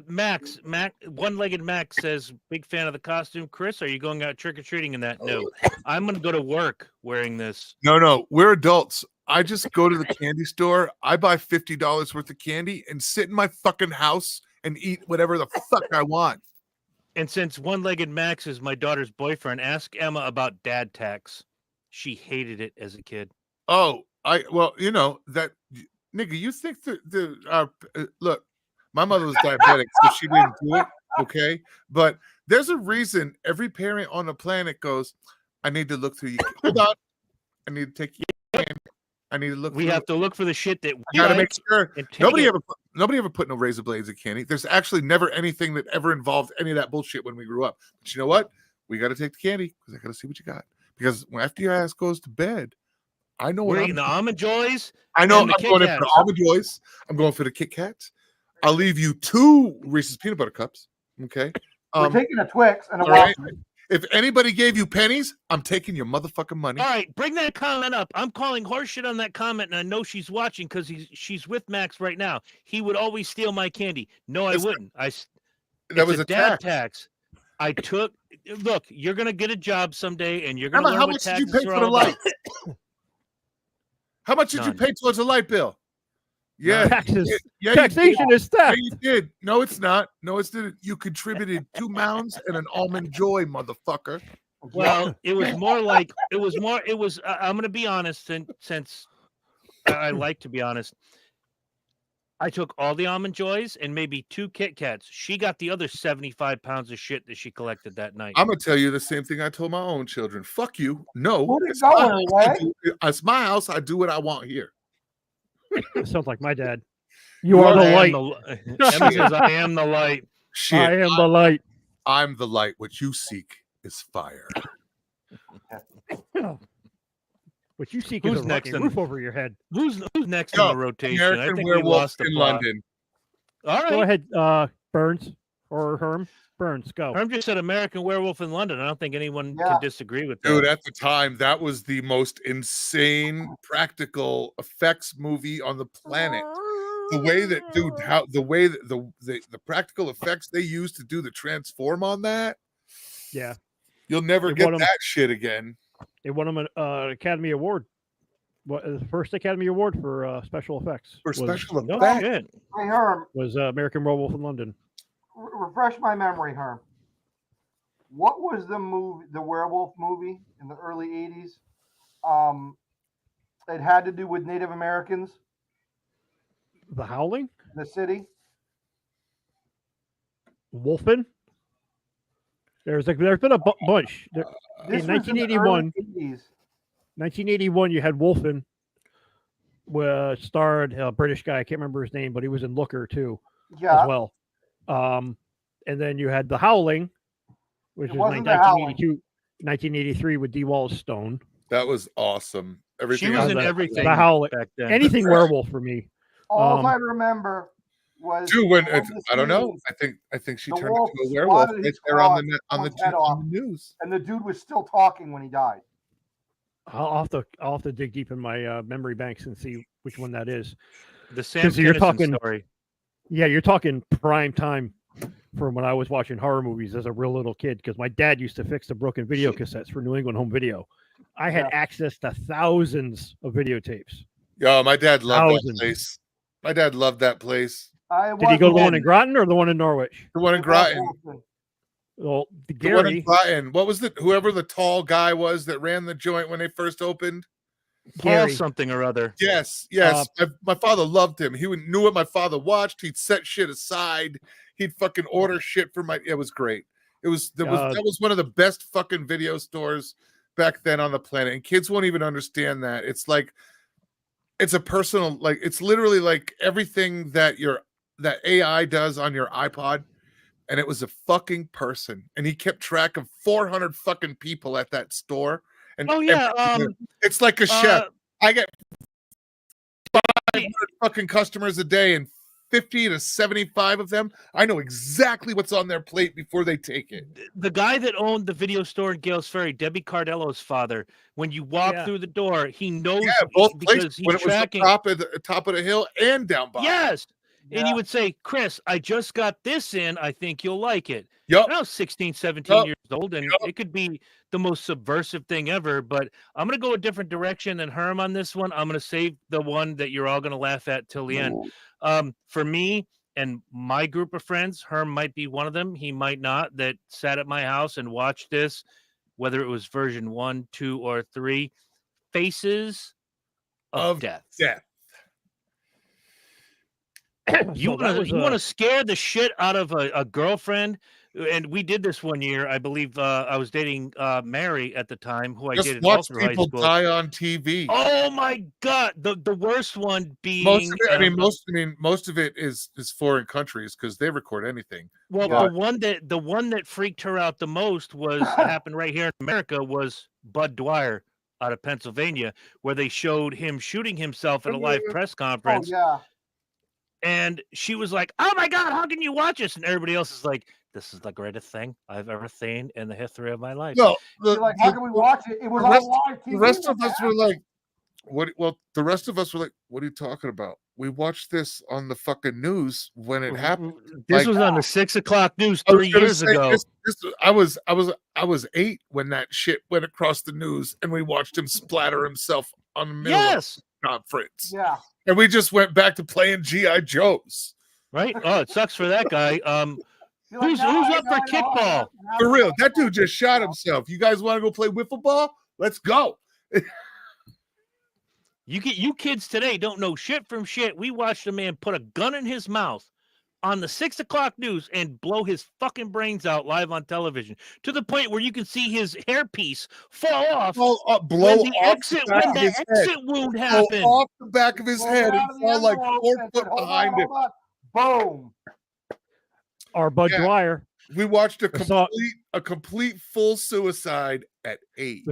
Max? One-legged Max says, big fan of the costume. Chris, are you going out trick-or-treating in that? No. I'm gonna go to work wearing this. No, we're adults. I just go to the candy store, I buy $50 worth of candy and sit in my fucking house and eat whatever the fuck I want. And since One-legged Max is my daughter's boyfriend, ask Emma about dad tax. She hated it as a kid. Oh, that nigga, you think look, my mother was diabetic, so she didn't do it, okay? But there's a reason every parent on the planet goes, I need to look through you. Hold on. I need to take your hand. I need to look. We have to look for the shit that we got to make sure nobody it. ever put no razor blades in candy. There's actually never anything that ever involved any of that bullshit when we grew up. But you know what? We got to take the candy because I got to see what you got. Because after your ass goes to bed, I know we're eating the Almond Joys. I know I'm going in for the Almond Joys. I'm going for the Kit Kats. I'll leave you 2 Reese's peanut butter cups. Okay. We're taking a Twix and a right. If anybody gave you pennies, I'm taking your motherfucking money. All right, bring that comment up. I'm calling horseshit on that comment, and I know she's watching because she's with Max right now. He would always steal my candy. No, I wouldn't. That was a dad tax. I took. Look, you're gonna get a job someday, and you're gonna learn what taxes are all about. How much did you pay for the light? How much did you pay towards the light bill? Yeah, taxation is theft. Yeah, you did. No, it's not. No, it's didn't. You contributed 2 mounds and an Almond Joy, motherfucker. Well, it was more like it was. I'm going to be honest, since I like to be honest. I took all the Almond Joys and maybe 2 Kit Kats. She got the other 75 pounds of shit that she collected that night. I'm gonna tell you the same thing I told my own children. Fuck you. No, it's my house. I do what I want here. Sounds like my dad. You are the light. Emma says, I am the light. Shit, I am the light. I'm the light. What you seek is fire. What you seek is a next roof over your head. Who's next in the rotation? American I think Werewolf we lost the in plot. London. All right. Go ahead, Burns or Herm. Burns, go. Herm just said American Werewolf in London. I don't think anyone can disagree with that. Dude, at the time, that was the most insane practical effects movie on the planet. The way that, dude, the practical effects they used to do the transform on that. Yeah. You'll never get that shit again. They won them an Academy Award. The first Academy Award for special effects. Special effects? Hey, Herm. Was American Werewolf in London. Refresh my memory, Herm. What was the werewolf movie in the early 80s? It had to do with Native Americans. The Howling? The city? Wolfen? There's been a bunch. In 1981, 1981, you had Wolfen, starred a British guy. I can't remember his name, but he was in Looker too, as well. And then you had The Howling, which was 1983 with D. Wallace Stone. That was awesome. Everything. She was in everything. The Howling. Back then. Anything werewolf for me. All I remember was I don't know. I think she turned into a werewolf right there on the news. And the dude was still talking when he died. I'll have to dig deep in my memory banks and see which one that is. The Sam Kinison story. Yeah, you're talking prime time from when I was watching horror movies as a real little kid, because my dad used to fix the broken video cassettes for New England Home Video. I had access to thousands of videotapes. Yo, my dad loved that place. My dad loved that place. Did he go to the one in Groton or the one in Norwich? The one in Groton. Well, the one in Groton. What was whoever the tall guy was that ran the joint when they first opened? Paul something or other. Yes. My father loved him. He knew what my father watched. He'd set shit aside. He'd fucking order shit for it was great. That was one of the best fucking video stores back then on the planet. And kids won't even understand that. It's like it's a personal, like, it's literally like everything that that AI does on your iPod, and it was a fucking person, and he kept track of 400 fucking people at that store. And it's like a chef. I get 500 fucking customers a day, and 50 to 75 of them, I know exactly what's on their plate before they take it. The guy that owned the video store in Gales Ferry, Debbie Cardello's father, when you walk through the door, he knows both because places, he's when it was tracking. the top of the hill and down by. Yes. And you would say, Chris, I just got this in. I think you'll like it. Yep. I was 16, 17 years old, and it could be the most subversive thing ever, but I'm going to go a different direction than Herm on this one. I'm going to save the one that you're all going to laugh at till the end. For me and my group of friends, Herm might be one of them. He might not, that sat at my house and watched this, whether it was version 1, 2, or 3, Faces of Death. You want to scare the shit out of a girlfriend, and we did this one year. I believe I was dating Mary at the time, who I dated all through high school. People die on TV. Oh my god, the worst one being most of it is foreign countries because they record anything. Well, the one that freaked her out the most was happened right here in America was Bud Dwyer out of Pennsylvania, where they showed him shooting himself at a live press conference. And she was like, "Oh my God, how can you watch this?" And everybody else is like, "This is the greatest thing I've ever seen in the history of my life." No, how can we watch it? It was on live TV. The rest of us were like, "What?" Well, the rest of us were like, "What are you talking about? We watched this on the fucking news when it happened. This was on the 6 o'clock news 3 years ago." I was 8 when that shit went across the news, and we watched him splatter himself on the middle of the conference. Yeah. And we just went back to playing G.I. Joes. Right? Oh, it sucks for that guy. Who's up for kickball? For real, that dude just shot himself. You guys want to go play wiffle ball? Let's go. You kids today don't know shit from shit. We watched a man put a gun in his mouth on the 6 o'clock news and blow his fucking brains out live on television to the point where you can see his hairpiece fall off. Blow when the exit wound happened. Off the back of his head and fall like 4 foot behind him. Boom. Our Bud Dwyer. We watched a complete full suicide at 8.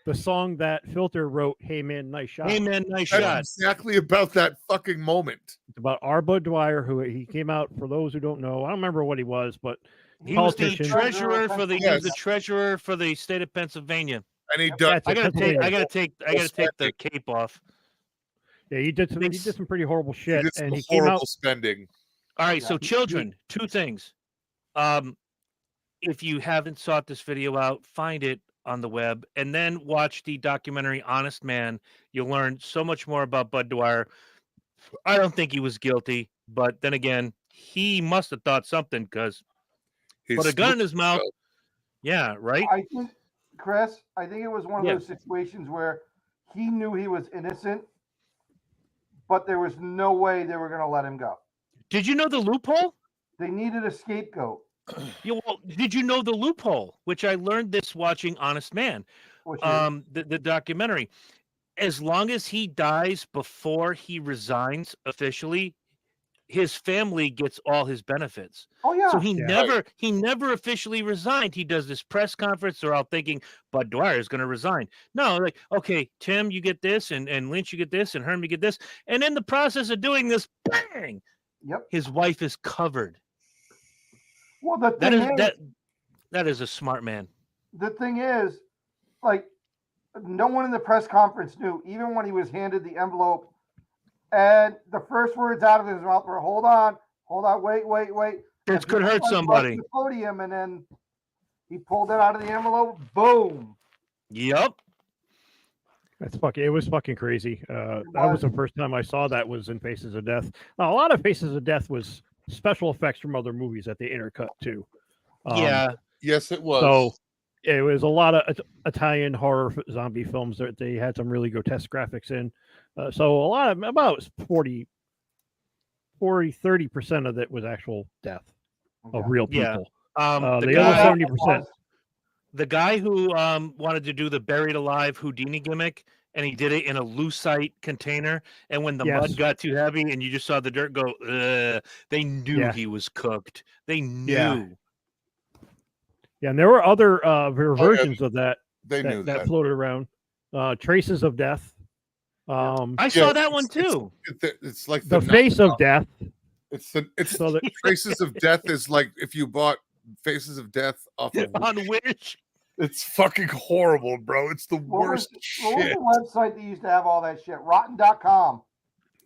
The song that Filter wrote, "Hey Man, Nice Shot." Hey Man, Nice Shot. That's exactly about that fucking moment. It's about our Bud Dwyer, who he came out, for those who don't know, I don't remember what he was, but he was the treasurer for the treasurer for the state of Pennsylvania. And he done. I gotta take the cape off. Yeah, he did some pretty horrible shit, and he came out spending. All right, so children, 2 things. If you haven't sought this video out, find it on the web and then watch the documentary Honest Man. You'll learn so much more about Bud Dwyer. I don't think he was guilty, but then again, he must have thought something because put a gun in his mouth. Yeah, right. I think, Chris, it was one of those situations where he knew he was innocent, but there was no way they were going to let him go. Did you know the loophole? They needed a scapegoat. Did you know the loophole? Which I learned this watching Honest Man, the documentary. As long as he dies before he resigns officially, his family gets all his benefits. Oh yeah. So he never officially resigned. He does this press conference. They're all thinking Bud Dwyer is going to resign. No, like, okay, Tim, you get this, and Lynch, you get this, and Herm, you get this, and in the process of doing this, bang! Yep. His wife is covered. Well, that is a smart man. The thing is, like, no one in the press conference knew, even when he was handed the envelope, and the first words out of his mouth were, hold on, wait. This could hurt somebody. The podium, and then he pulled it out of the envelope. Boom. Yep. That's fucking. It was fucking crazy. That was the first time I saw that was in Faces of Death. A lot of Faces of Death was special effects from other movies that they intercut too. Yes, it was. So it was a lot of Italian horror zombie films that they had some really grotesque graphics in. So a lot of about 30% of it was actual death of real people. The other 70%. The guy who wanted to do the buried alive Houdini gimmick and he did it in a lucite container. And when the mud got too heavy and you just saw the dirt go, they knew he was cooked. They knew. Yeah, and there were other versions of that. They knew that floated around. Traces of Death. I saw that one too. It's like the Face of Death. It's so Traces of Death is like if you bought Faces of Death off of on Wish. It's fucking horrible, bro. It's the worst shit. What was the website that used to have all that shit? Rotten.com.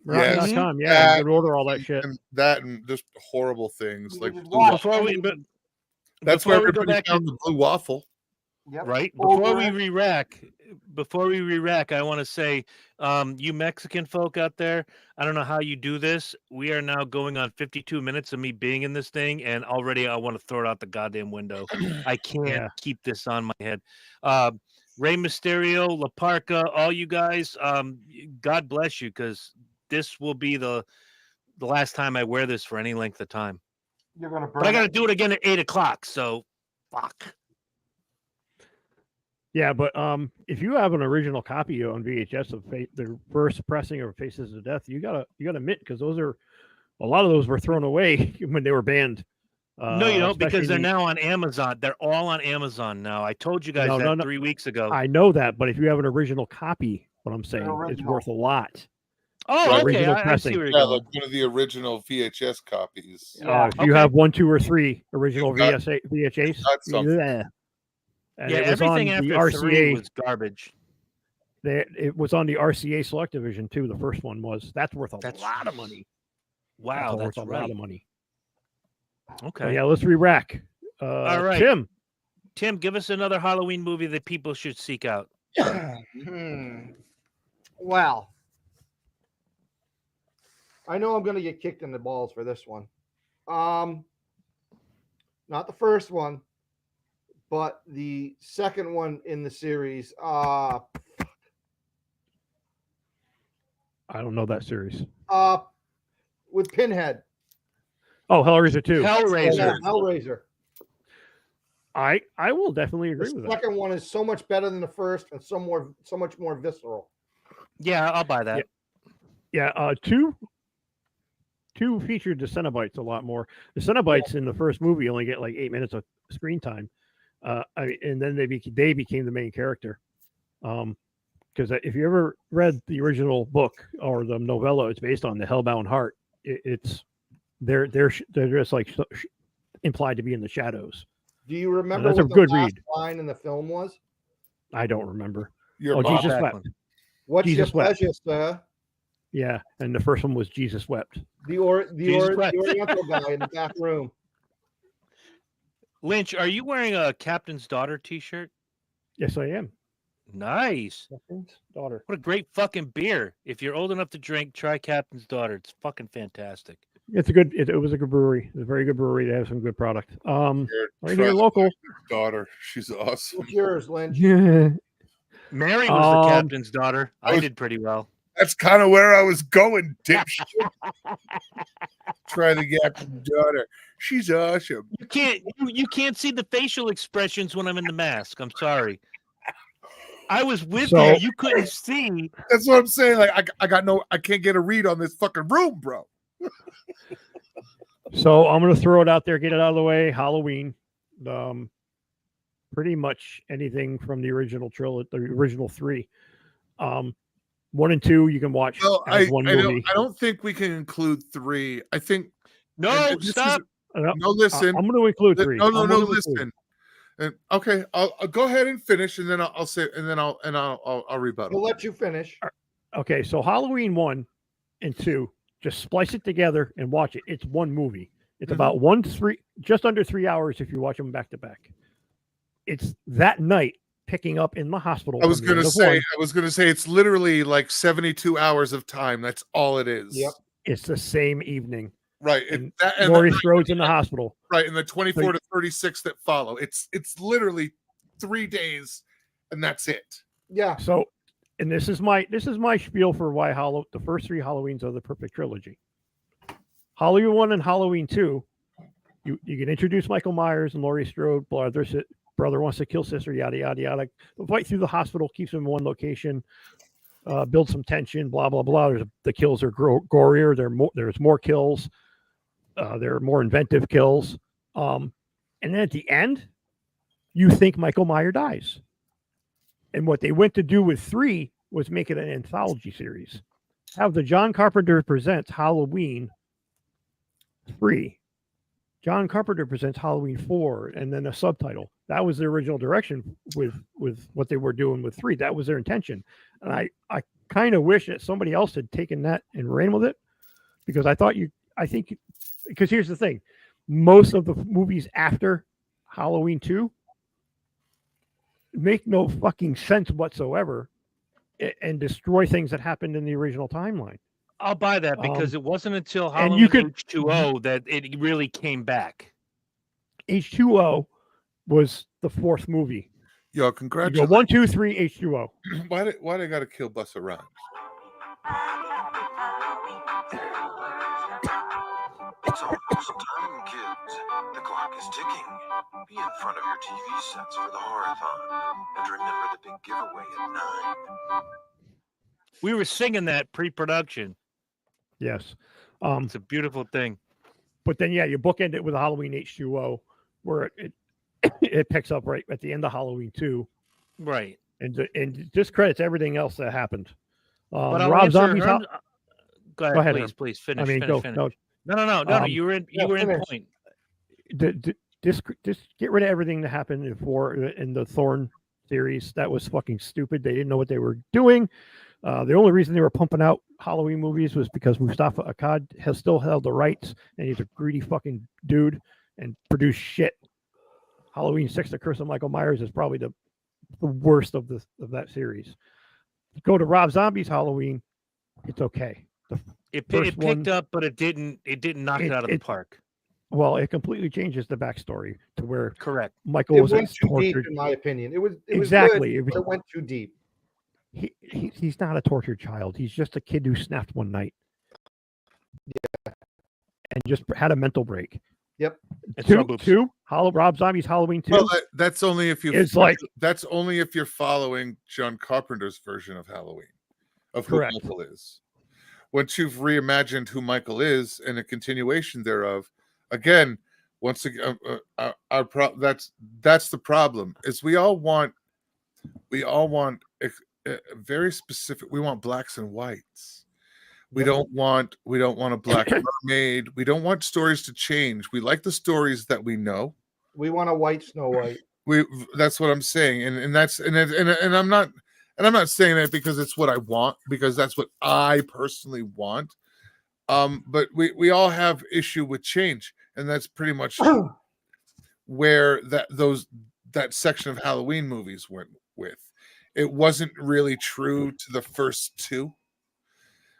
Rotten.com, yeah. You could order all that shit. And just horrible things like that's where everybody found the blue waffle. Yep. Right. Before we re-rack, I want to say, you Mexican folk out there, I don't know how you do this. We are now going on 52 minutes of me being in this thing, and already I want to throw it out the goddamn window. I can't keep this on my head. Rey Mysterio, La Parca, all you guys, God bless you, because this will be the last time I wear this for any length of time. You're gonna burn. But I got to do it again at 8:00. So, fuck. Yeah, but if you have an original copy on VHS of the first pressing of Faces of Death, you gotta admit, because a lot of those were thrown away when they were banned. No, you don't, because they're now on Amazon. They're all on Amazon now. I told you guys that 3 weeks ago. I know that, but if you have an original copy, what I'm saying, it's worth a lot. Oh, okay. I see where you're going. Like one of the original VHS copies. If you have 1, 2, or 3 original VHS, and it was everything on after the RCA 3 was garbage. It was on the RCA Select Division too. The first one was. That's worth a lot of money. Wow, that's worth a lot of money. Okay. So yeah, let's re-rack. All right, Tim, give us another Halloween movie that people should seek out. Well, I know I'm going to get kicked in the balls for this one. Not the first one, but the second one in the series. I don't know that series. With Pinhead. Oh, Hellraiser 2. Hellraiser. I will definitely agree with that. The second one is so much better than the first, and so much more visceral. Yeah, I'll buy that. Yeah. Two featured the Cenobites a lot more. The Cenobites in the first movie only get like 8 minutes of screen time, and then they became the main character. Because if you ever read the original book or the novella, it's based on the Hellbound Heart. They're just like implied to be in the shadows. Do you remember what the good last read line in the film was? I don't remember. Jesus wept. What's your pleasure, sir? Yeah, and the first one was Jesus wept. The Oriental guy in the back room. Lynch, are you wearing a Captain's Daughter T-shirt? Yes, I am. Nice. Captain's Daughter. What a great fucking beer. If you're old enough to drink, try Captain's Daughter. It's fucking fantastic. It's it was a good brewery. It's a very good brewery. They have some good product. Right here, local. Daughter. She's awesome. What's yours, Lynch? Yeah. Mary was the captain's daughter. I did pretty well. That's kind of where I was going, dipshit. Try the captain's daughter. She's awesome. You can't see the facial expressions when I'm in the mask. I'm sorry. I was with you. You couldn't see. That's what I'm saying. Like I can't get a read on this fucking room, bro. So I'm gonna throw it out there, get it out of the way. Halloween. Pretty much anything from the original trilogy, the original 3. 1 and 2 you can watch as one movie. I don't think we can include 3. I think stop. No, listen. I'm going to include 3. No, listen. And okay, I'll go ahead and finish, and then I'll say, and then I'll rebuttal. We'll let you finish. Okay, so Halloween 1 and 2, just splice it together and watch it. It's one movie. It's about just under 3 hours if you watch them back to back. It's that night picking up in the hospital. I was going to say it's literally like 72 hours of time. That's all it is. Yep. It's the same evening. Right. And Laurie Strode's in the hospital. Right. And the 24 to 36 that follow. It's literally 3 days and that's it. Yeah. So, and this is my spiel for why the first 3 Halloweens are the perfect trilogy. Halloween 1 and Halloween 2, you can introduce Michael Myers and Laurie Strode, brother wants to kill sister, yada, yada, yada. The fight through the hospital keeps him in one location. build some tension, blah blah blah. The kills are gorier. There's more kills. There are more inventive kills. And then at the end, you think Michael Myers dies. And what they went to do with 3 was make it an anthology series. Have the John Carpenter Presents Halloween 3. John Carpenter Presents Halloween 4, and then a subtitle. That was the original direction with what they were doing with 3. That was their intention. And I kind of wish that somebody else had taken that and ran with it, because because here's the thing. Most of the movies after Halloween 2 make no fucking sense whatsoever and destroy things that happened in the original timeline. I'll buy that, because it wasn't until Halloween H2O that it really came back. H2O was the 4th movie. Yo, congratulations. 1, 2, 3, H2O. Why they gotta kill Busta Rhymes? It's almost time, kids. The clock is ticking. Be in front of your TV sets for the horror-thon. And remember the big giveaway at 9. We were singing that pre-production. Yes. It's a beautiful thing. But then, you bookend it with a Halloween H2O, where it picks up right at the end of Halloween 2. Right. And discredits everything else that happened. But Rob Zombie's... Go ahead, please finish. Finish. No. You were in point. Just get rid of everything that happened in the Thorn series. That was fucking stupid. They didn't know what they were doing. The only reason they were pumping out Halloween movies was because Mustafa Akkad has still held the rights, and he's a greedy fucking dude and produced shit. Halloween 6: The Curse of Michael Myers is probably the worst of that series. Go to Rob Zombie's Halloween, it's okay. It picked up, but it didn't knock it out of the park. Well, it completely changes the backstory to where correct Michael was went too tortured. deep, in my opinion. It was exactly. Good, but it went too deep. He's not a tortured child. He's just a kid who snapped one night. Yeah. And just had a mental break. Yep. Rob Zombie's Halloween 2. Well, that's only if that's only if you're following John Carpenter's version of Halloween, of who correct. Michael is. Once you've reimagined who Michael is and a continuation thereof, again, once again, that's the problem. Is we all want very specific. We want blacks and whites. We don't want a black mermaid. We don't want stories to change. We like the stories that we know. We want a white Snow White. That's what I'm saying, and I'm not saying that because it's what I want, because that's what I personally want. But we all have issue with change, and that's pretty much where that section of Halloween movies went with. It wasn't really true to the first 2.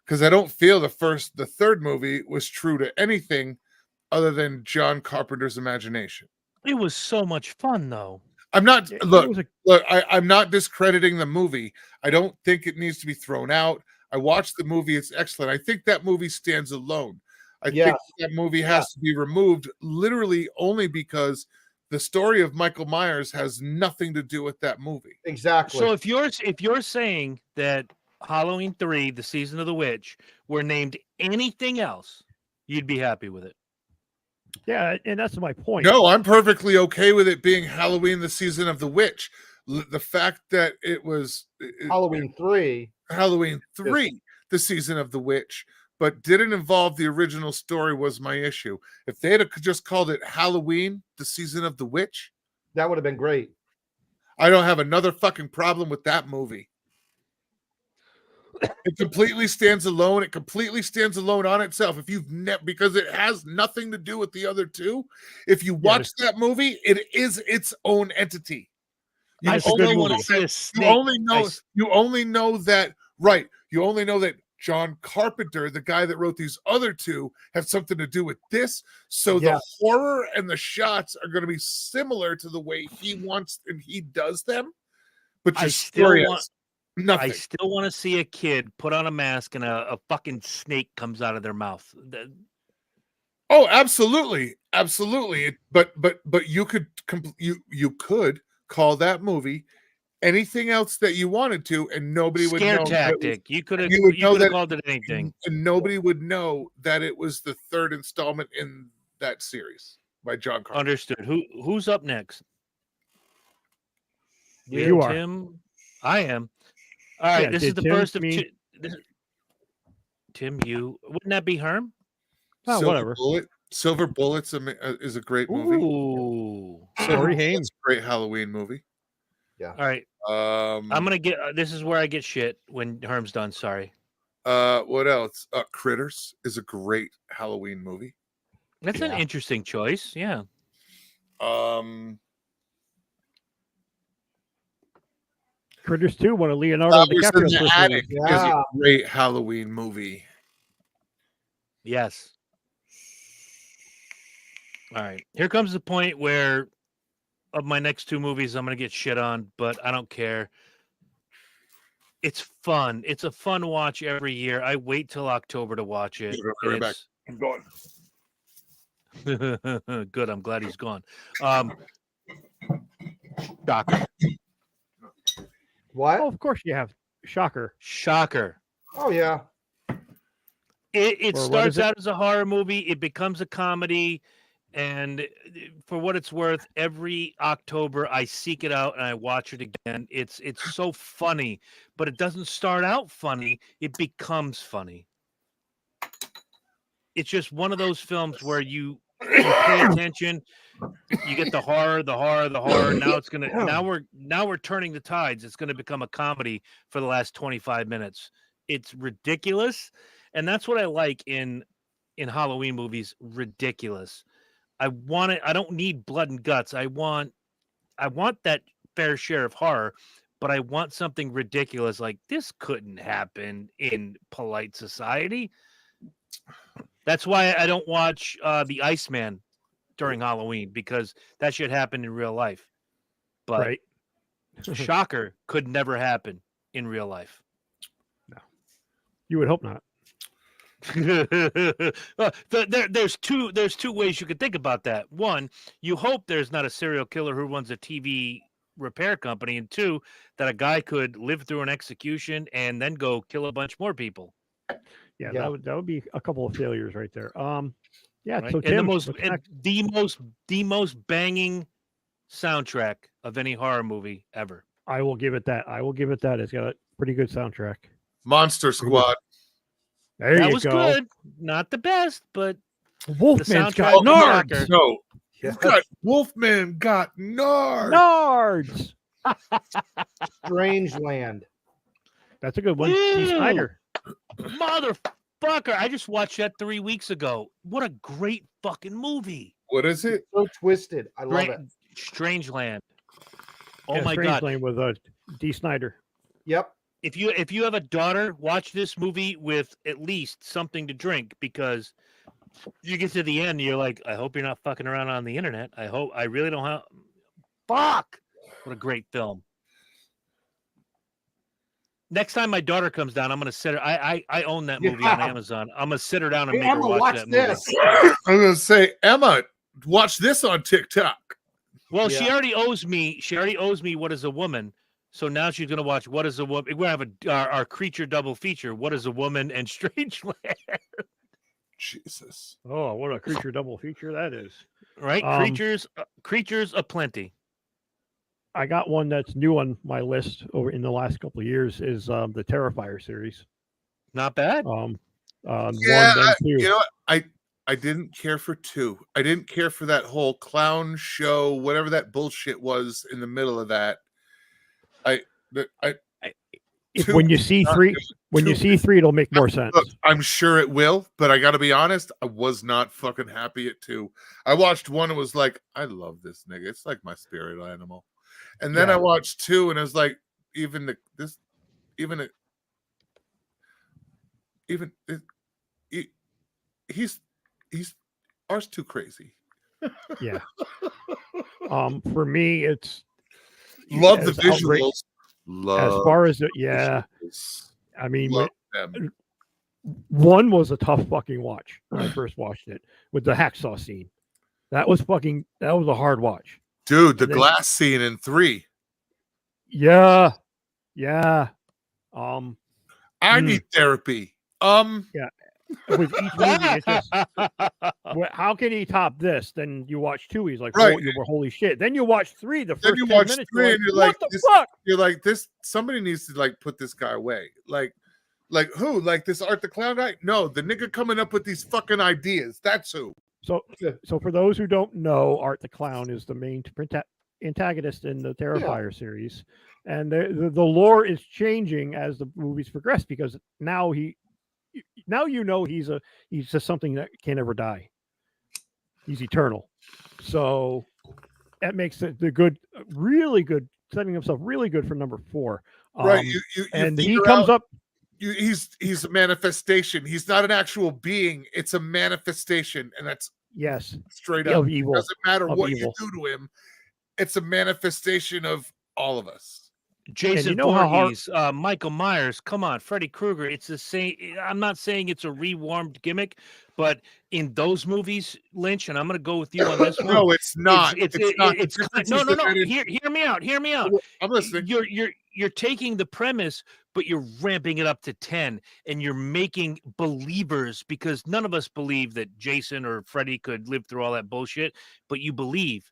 Because I don't feel the third movie was true to anything other than John Carpenter's imagination. It was so much fun, though. I'm not I'm not discrediting the movie. I don't think it needs to be thrown out. I watched the movie; it's excellent. I think that movie stands alone. I think that movie has to be removed, literally only because the story of Michael Myers has nothing to do with that movie. Exactly. So if you're saying that Halloween 3, the Season of the Witch, were named anything else, you'd be happy with it. Yeah, and that's my point. No, I'm perfectly okay with it being Halloween, the Season of the Witch. The fact that it was Halloween 3, the Season of the Witch, but didn't involve the original story was my issue. If they had just called it Halloween, the Season of the Witch, that would have been great. I don't have another fucking problem with that movie. It completely stands alone. It completely stands alone on itself. If you've because it has nothing to do with the other 2. If you watch that movie, it is its own entity. You only know that John Carpenter, the guy that wrote these other 2, have something to do with this. So the horror and the shots are going to be similar to the way he wants and he does them. But I still want to see a kid put on a mask and a fucking snake comes out of their mouth. Oh, absolutely. But you could call that movie anything else that you wanted to, and nobody would know. Tactic. You could have called it anything, and nobody would know that it was the third installment in that series by John Carpenter. Understood. Who's up next? You are. Tim. I am. All right. This is the first of two. Tim, you wouldn't that be Herm? Oh, whatever. Silver Bullets is a great movie. Ooh, Corey Haim. Great Halloween movie. Yeah. All right. I'm gonna get. This is where I get shit when Herm's done. Sorry. What else? Critters is a great Halloween movie. That's an interesting choice. Yeah. Critters 2, one of Leonardo DiCaprio's first movies. Is a great Halloween movie. Yes. All right. Here comes the point where of my next two movies I'm going to get shit on, but I don't care. It's fun. It's a fun watch every year. I wait till October to watch it. Right back. I'm going. Good. I'm glad he's gone. Shocker. What? Oh, of course you have. Shocker. Oh, yeah. It starts out as a horror movie. It becomes a comedy. And for what it's worth, every October I seek it out and I watch it again. It's so funny, but it doesn't start out funny. It becomes funny. It's just one of those films where you pay attention. You get the horror. Now it's gonna. Now we're turning the tides. It's gonna become a comedy for the last 25 minutes. It's ridiculous, and that's what I like in Halloween movies. Ridiculous. I want it. I don't need blood and guts. I want that fair share of horror, but I want something ridiculous. Like this couldn't happen in polite society. That's why I don't watch The Iceman during Halloween, because that shit happened in real life. But Shocker could never happen in real life. No, you would hope not. There's two ways you could think about that. One, you hope there's not a serial killer who runs a TV repair company, and two, that a guy could live through an execution and then go kill a bunch more people. Yeah. That would be a couple of failures right there. Yeah, right? so Tim, the most banging soundtrack of any horror movie ever. I will give it that. It's got a pretty good soundtrack. Monster Squad. That was good. Not the best, but Wolfman's got nards. No, Wolfman got nards. Strangeland. That's a good one. Dee Snider. Motherfucker! I just watched that 3 weeks ago. What a great fucking movie! What is it? So twisted. I love it. Strangeland. Oh yeah, my god! Strangeland with Dee Snider. Yep. If you have a daughter, watch this movie with at least something to drink, because you get to the end, you're like, I hope you're not fucking around on the internet. I really don't have. Fuck! What a great film. Next time my daughter comes down, I'm gonna sit her. I own that movie on Amazon. I'm gonna sit her down and make her watch that movie. I'm gonna say, Emma, watch this on TikTok. Well, she already owes me. What Is a Woman? So now she's gonna watch What Is a Woman. We're gonna have our creature double feature. What Is a Woman and Strangeland. Jesus. Oh, what a creature double feature that is! Right, creatures aplenty. I got one that's new on my list over in the last couple of years is the Terrifier series. Not bad. One, then two. You know what? I didn't care for 2. I didn't care for that whole clown show, whatever that bullshit was in the middle of that. When you see 3, it'll make more sense. Look, I'm sure it will, but I got to be honest, I was not fucking happy at 2. I watched 1 and was like, I love this nigga. It's like my spirit animal. And then I watched 2 and it was like, he's ours too crazy. Yeah. For me, it's love the visuals. As far as I mean, 1 was a tough fucking watch when I first watched it with the hacksaw scene. That was a hard watch. Dude, the glass scene in 3. Yeah. I need therapy. With each movie, it's just how can he top this? Then you watch 2, he's like, Right. oh, you were holy shit. Then you watch 3, the Then first you 10 watch minutes, 3 and you're what like, the this, fuck? you're like, this. Somebody needs to like put this guy away. Like who? Like this Art the Clown guy? No, the nigga coming up with these fucking ideas. That's who. So for those who don't know, Art the Clown is the main antagonist in the Terrifier series, and the lore is changing as the movies progress because now he's just something that can never die. He's eternal, so that makes it really good, setting himself really good for number 4. Right, and he comes up. He's a manifestation. He's not an actual being. It's a manifestation, and that's straight up of evil. It doesn't matter what evil. you do to him. It's a manifestation of all of us. Jason Voorhees, Michael Myers, come on, Freddy Krueger. It's the same. I'm not saying it's a rewarmed gimmick, but in those movies, Lynch, and I'm going to go with you on this one. No, it's not. It's not. No. Hear me out. Hear me out. I'm listening. You're taking the premise, but you're ramping it up to 10, and you're making believers, because none of us believe that Jason or Freddy could live through all that bullshit, but you believe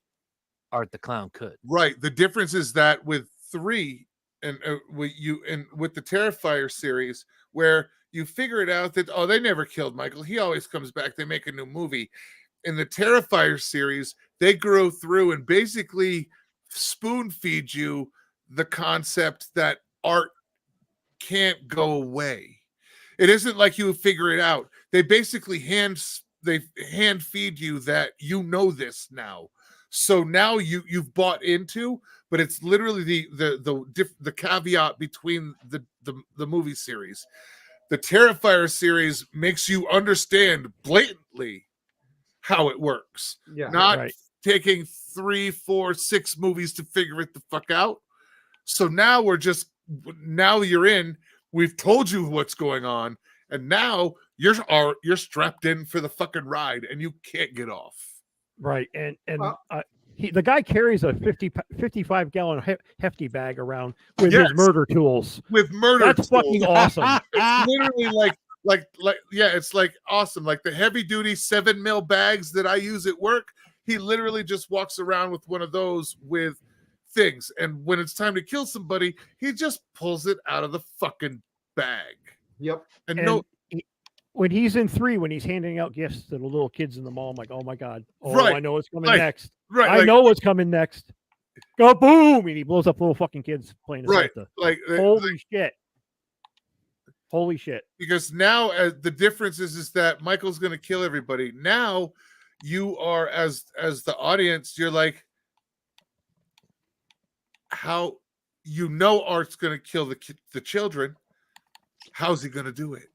Art the Clown could. Right. The difference is that with 3 and with the Terrifier series, where you figure it out that they never killed Michael. He always comes back. They make a new movie. In the Terrifier series, they grow through and basically spoon feed you the concept that art can't go away. It isn't like you figure it out. They basically hand feed you that this now. So now you've bought into, but it's literally the caveat between the movie series. The Terrifier series makes you understand blatantly how it works. Yeah, not taking 3, 4, 6 movies to figure it the fuck out. So now you're in. We've told you what's going on, and now you're strapped in for the fucking ride, and you can't get off. Right, and the guy carries a 55-gallon hefty bag around with his murder tools. That's fucking awesome. It's literally like it's like awesome. Like the heavy duty 7mm bags that I use at work. He literally just walks around with one of those with things, and when it's time to kill somebody, he just pulls it out of the fucking bag. Yep. And when he's in 3, when he's handing out gifts to the little kids in the mall, I'm like, oh my god, I know what's coming next. Right, I know what's coming next. Go boom, and he blows up little fucking kids playing. Holy shit! Because now, the difference is that Michael's going to kill everybody. Now, you are as the audience, you're like, how Art's going to kill the children? How's he going to do it?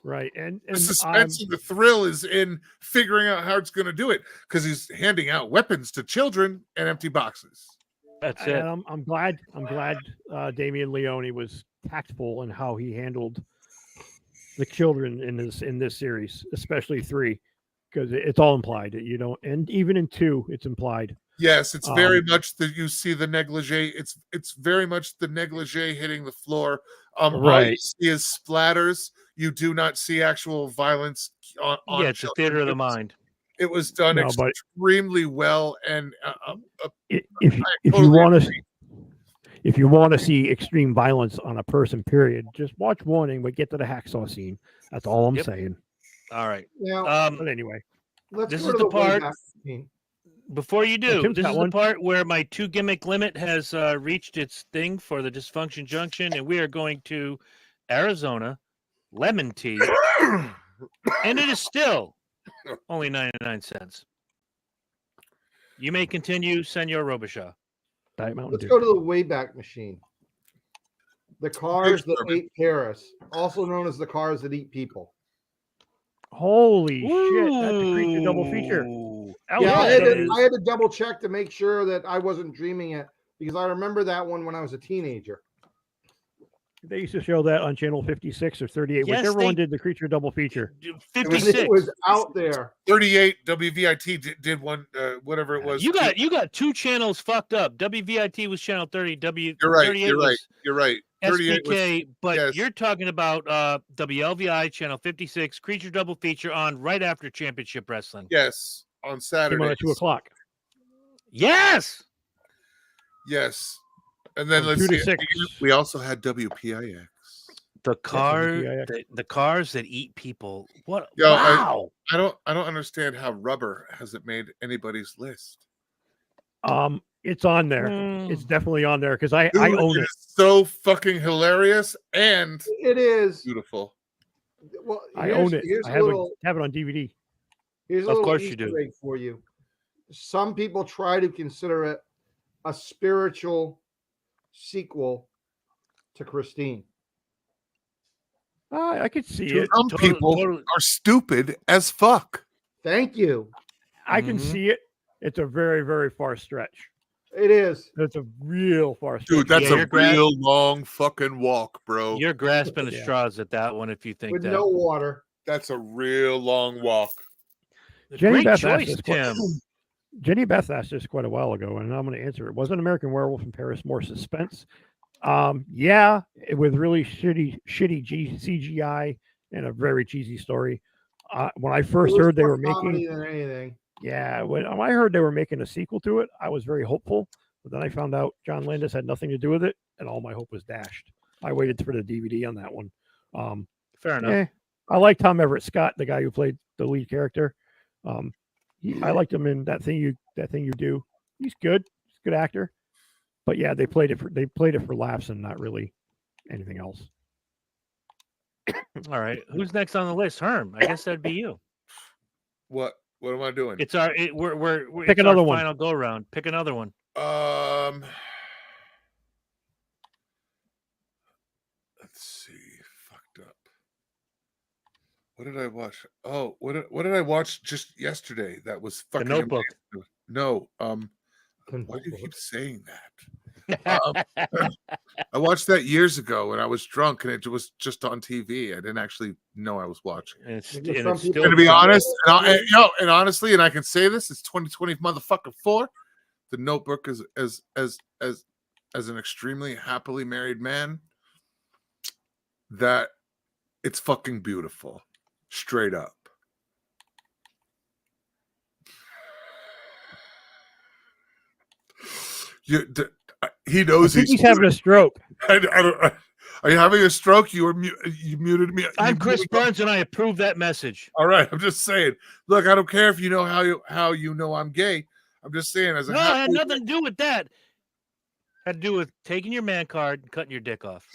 Right, and the suspense and the thrill is in figuring out how it's going to do it, because he's handing out weapons to children and empty boxes. That's it. And I'm glad Damien Leone was tactful in how he handled the children in this series, especially 3, because it's all implied. And even in 2, it's implied. Yes, it's very much that you see the negligee. It's very much the negligee hitting the floor. All you see is splatters. You do not see actual violence on it's a theater of the mind. It was done extremely well, and if you want to see extreme violence on a person, period, just watch Warning, but get to the hacksaw scene. That's all I'm saying. All right. Now, but anyway, this is the part. Before you do, this is the part where my 2 gimmick limit has reached its thing for the Dysfunction Junction, and we are going to Arizona lemon tea, and it is still only 99 cents. You may continue, Senor Robishaw. Let's go to the Wayback Machine. The cars that ate Paris, also known as the cars that eat people. Holy shit! That's a creature double feature. I had to double check to make sure that I wasn't dreaming it, because I remember that one when I was a teenager. They used to show that on channel 56 or 38, Yes, whichever one did the creature double feature. 56. It was out there. 38 WVIT did one, whatever it was. You got two channels fucked up. WVIT was channel 30. You're right. 38 You're right. was You're right. 38 SPK, but yes. you're talking about WLVI channel 56 creature double feature on right after Championship Wrestling. Yes, on Came Saturday. on at 2:00. Yes. Yes. And then From let's 2 to see. 6. We also had WPIX. The WPIX. the cars that eat people. What? Yo, wow. I don't understand how Rubber hasn't made anybody's list. It's on there. It's definitely on there because I own it. It's so fucking hilarious and It is. beautiful. Well, I own it. Here's I a have little. it on DVD. Here's a Of little course you Easter do. egg for you. Some people try to consider it a spiritual sequel to Christine. I could see Dude, it. some people are stupid as fuck. Thank you. I can Mhm. see it. It's a very, very far stretch. It is. It's a real far stretch. Dude, that's Yeah, a real long fucking walk, bro. You're grasping at Yeah. straws at that one if you think With that. no water. That's a real long walk. Jenny Great Beth asked choice, this Tim. Jenny Beth asked this quite a while ago, and I'm going to answer it. Was an American Werewolf in Paris more suspense? Yeah, with really shitty CGI and a very cheesy story. When I first It was heard they more were making, comedy than anything. yeah, when I heard they were making a sequel to it, I was very hopeful. But then I found out John Landis had nothing to do with it, and all my hope was dashed. I waited for the DVD on that one. Fair enough. I like Tom Everett Scott, the guy who played the lead character. I liked him in that thing you do. He's good. He's a good actor. But yeah, they played it for laughs and not really anything else. All right. Who's next on the list? Herm. I guess that'd be you. What am I doing? It's we're Pick it's another our one. final go round. Pick another one. Let's see. Fucked up. What did I watch? Oh, what did I watch just yesterday? That was fucking Notebook. amazing. No. Why do you keep saying that? I watched that years ago when I was drunk and it was just on TV. I didn't actually know I was watching. And it's, Some and people- it's still And to be honest, and honestly, and I can say this, it's 2020 motherfucking 4. The Notebook is as an extremely happily married man, that it's fucking beautiful. Straight up. He knows He's having a stroke. I don't, are you having a stroke? You muted me. I'm You Chris muted me. Burns, and I approve that message. All right, I'm just saying. Look, I don't care if you know how you know I'm gay. I'm just saying as a No, it had nothing to do with that. Had to do with taking your man card and cutting your dick off.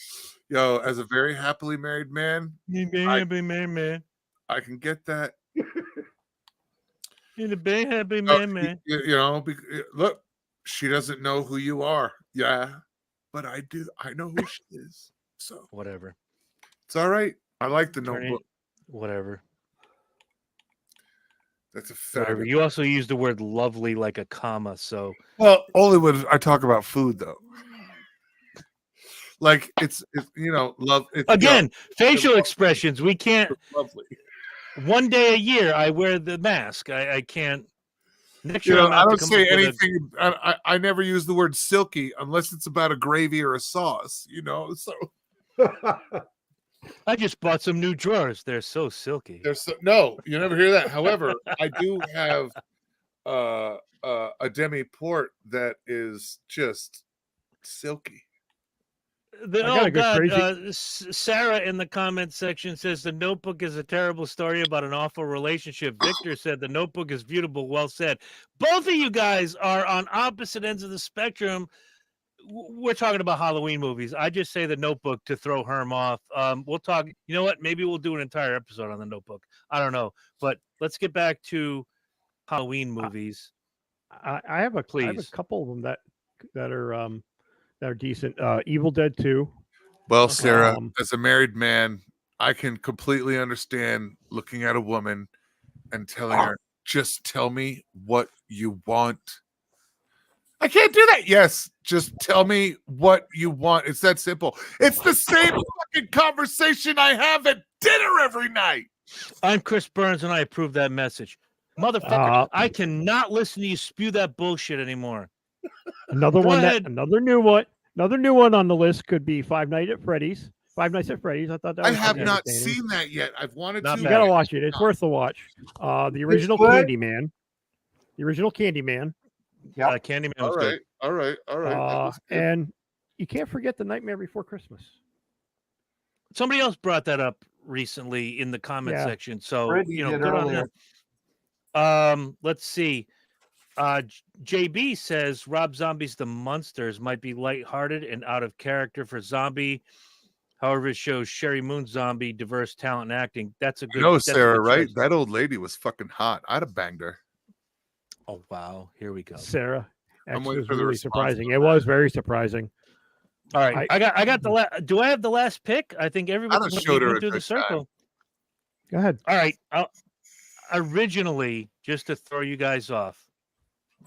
Yo, as a very happily married man, man. I can get that. You're the big happy man. You know, look, she doesn't know who you are. Yeah, but I do. I know who she is. So Whatever. it's all right. I like the Turn it- Notebook. Whatever. That's a Whatever. fair. You also used the word lovely like a comma, so Well, only when I talk about food, though. Like it's love. It's, again, facial lovely. expressions. We can't. Lovely. One day a year, I wear the mask. I can't. Next year, I'm gonna I have to don't come say up with anything. I never use the word silky unless it's about a gravy or a sauce. So I just bought some new drawers. They're so silky. no, you never hear that. However, I do have a demi port that is just silky. got a good Sarah in the comments section says the Notebook is a terrible story about an awful relationship. Victor said the Notebook is beautiful. Well said. Both of you guys are on opposite ends of the spectrum. We're talking about Halloween movies. I just say the Notebook to throw Herm off. We'll talk. You know what? Maybe we'll do an entire episode on the Notebook. I don't know, but let's get back to Halloween movies. I have a couple of them that are decent. Evil Dead 2. Well, Sarah, Um, as a married man, I can completely understand looking at a woman and telling her, just tell me what you want I can't do that. Yes, just tell me what you want. It's that simple. It's the same fucking conversation I have at dinner every night. I'm Chris Burns, and I approve that message. Motherfucker, I cannot listen to you spew that bullshit anymore. Another new one on the list could be Five Nights at Freddy's. Five Nights at Freddy's. I thought that was I have not seen that yet. I've wanted to. You gotta watch it. It's worth the watch. The original Candyman. The original Candyman. Yeah, Candyman was good. All right. And you can't forget The Nightmare Before Christmas. Somebody else brought that up recently in the comment section. So good on them. Let's see. JB says Rob Zombie's The Munsters might be lighthearted and out of character for Zombie. However, it shows Sherry Moon Zombie diverse talent and acting. That's a good. No, Sarah, right? That old lady was fucking hot. I'd have banged her. Oh wow, here we go. Sarah, actually, was really surprising. It was very surprising. All right, I got the last. Do I have the last pick? I think everybody went through the circle. Time. Go ahead. All right. Originally, just to throw you guys off,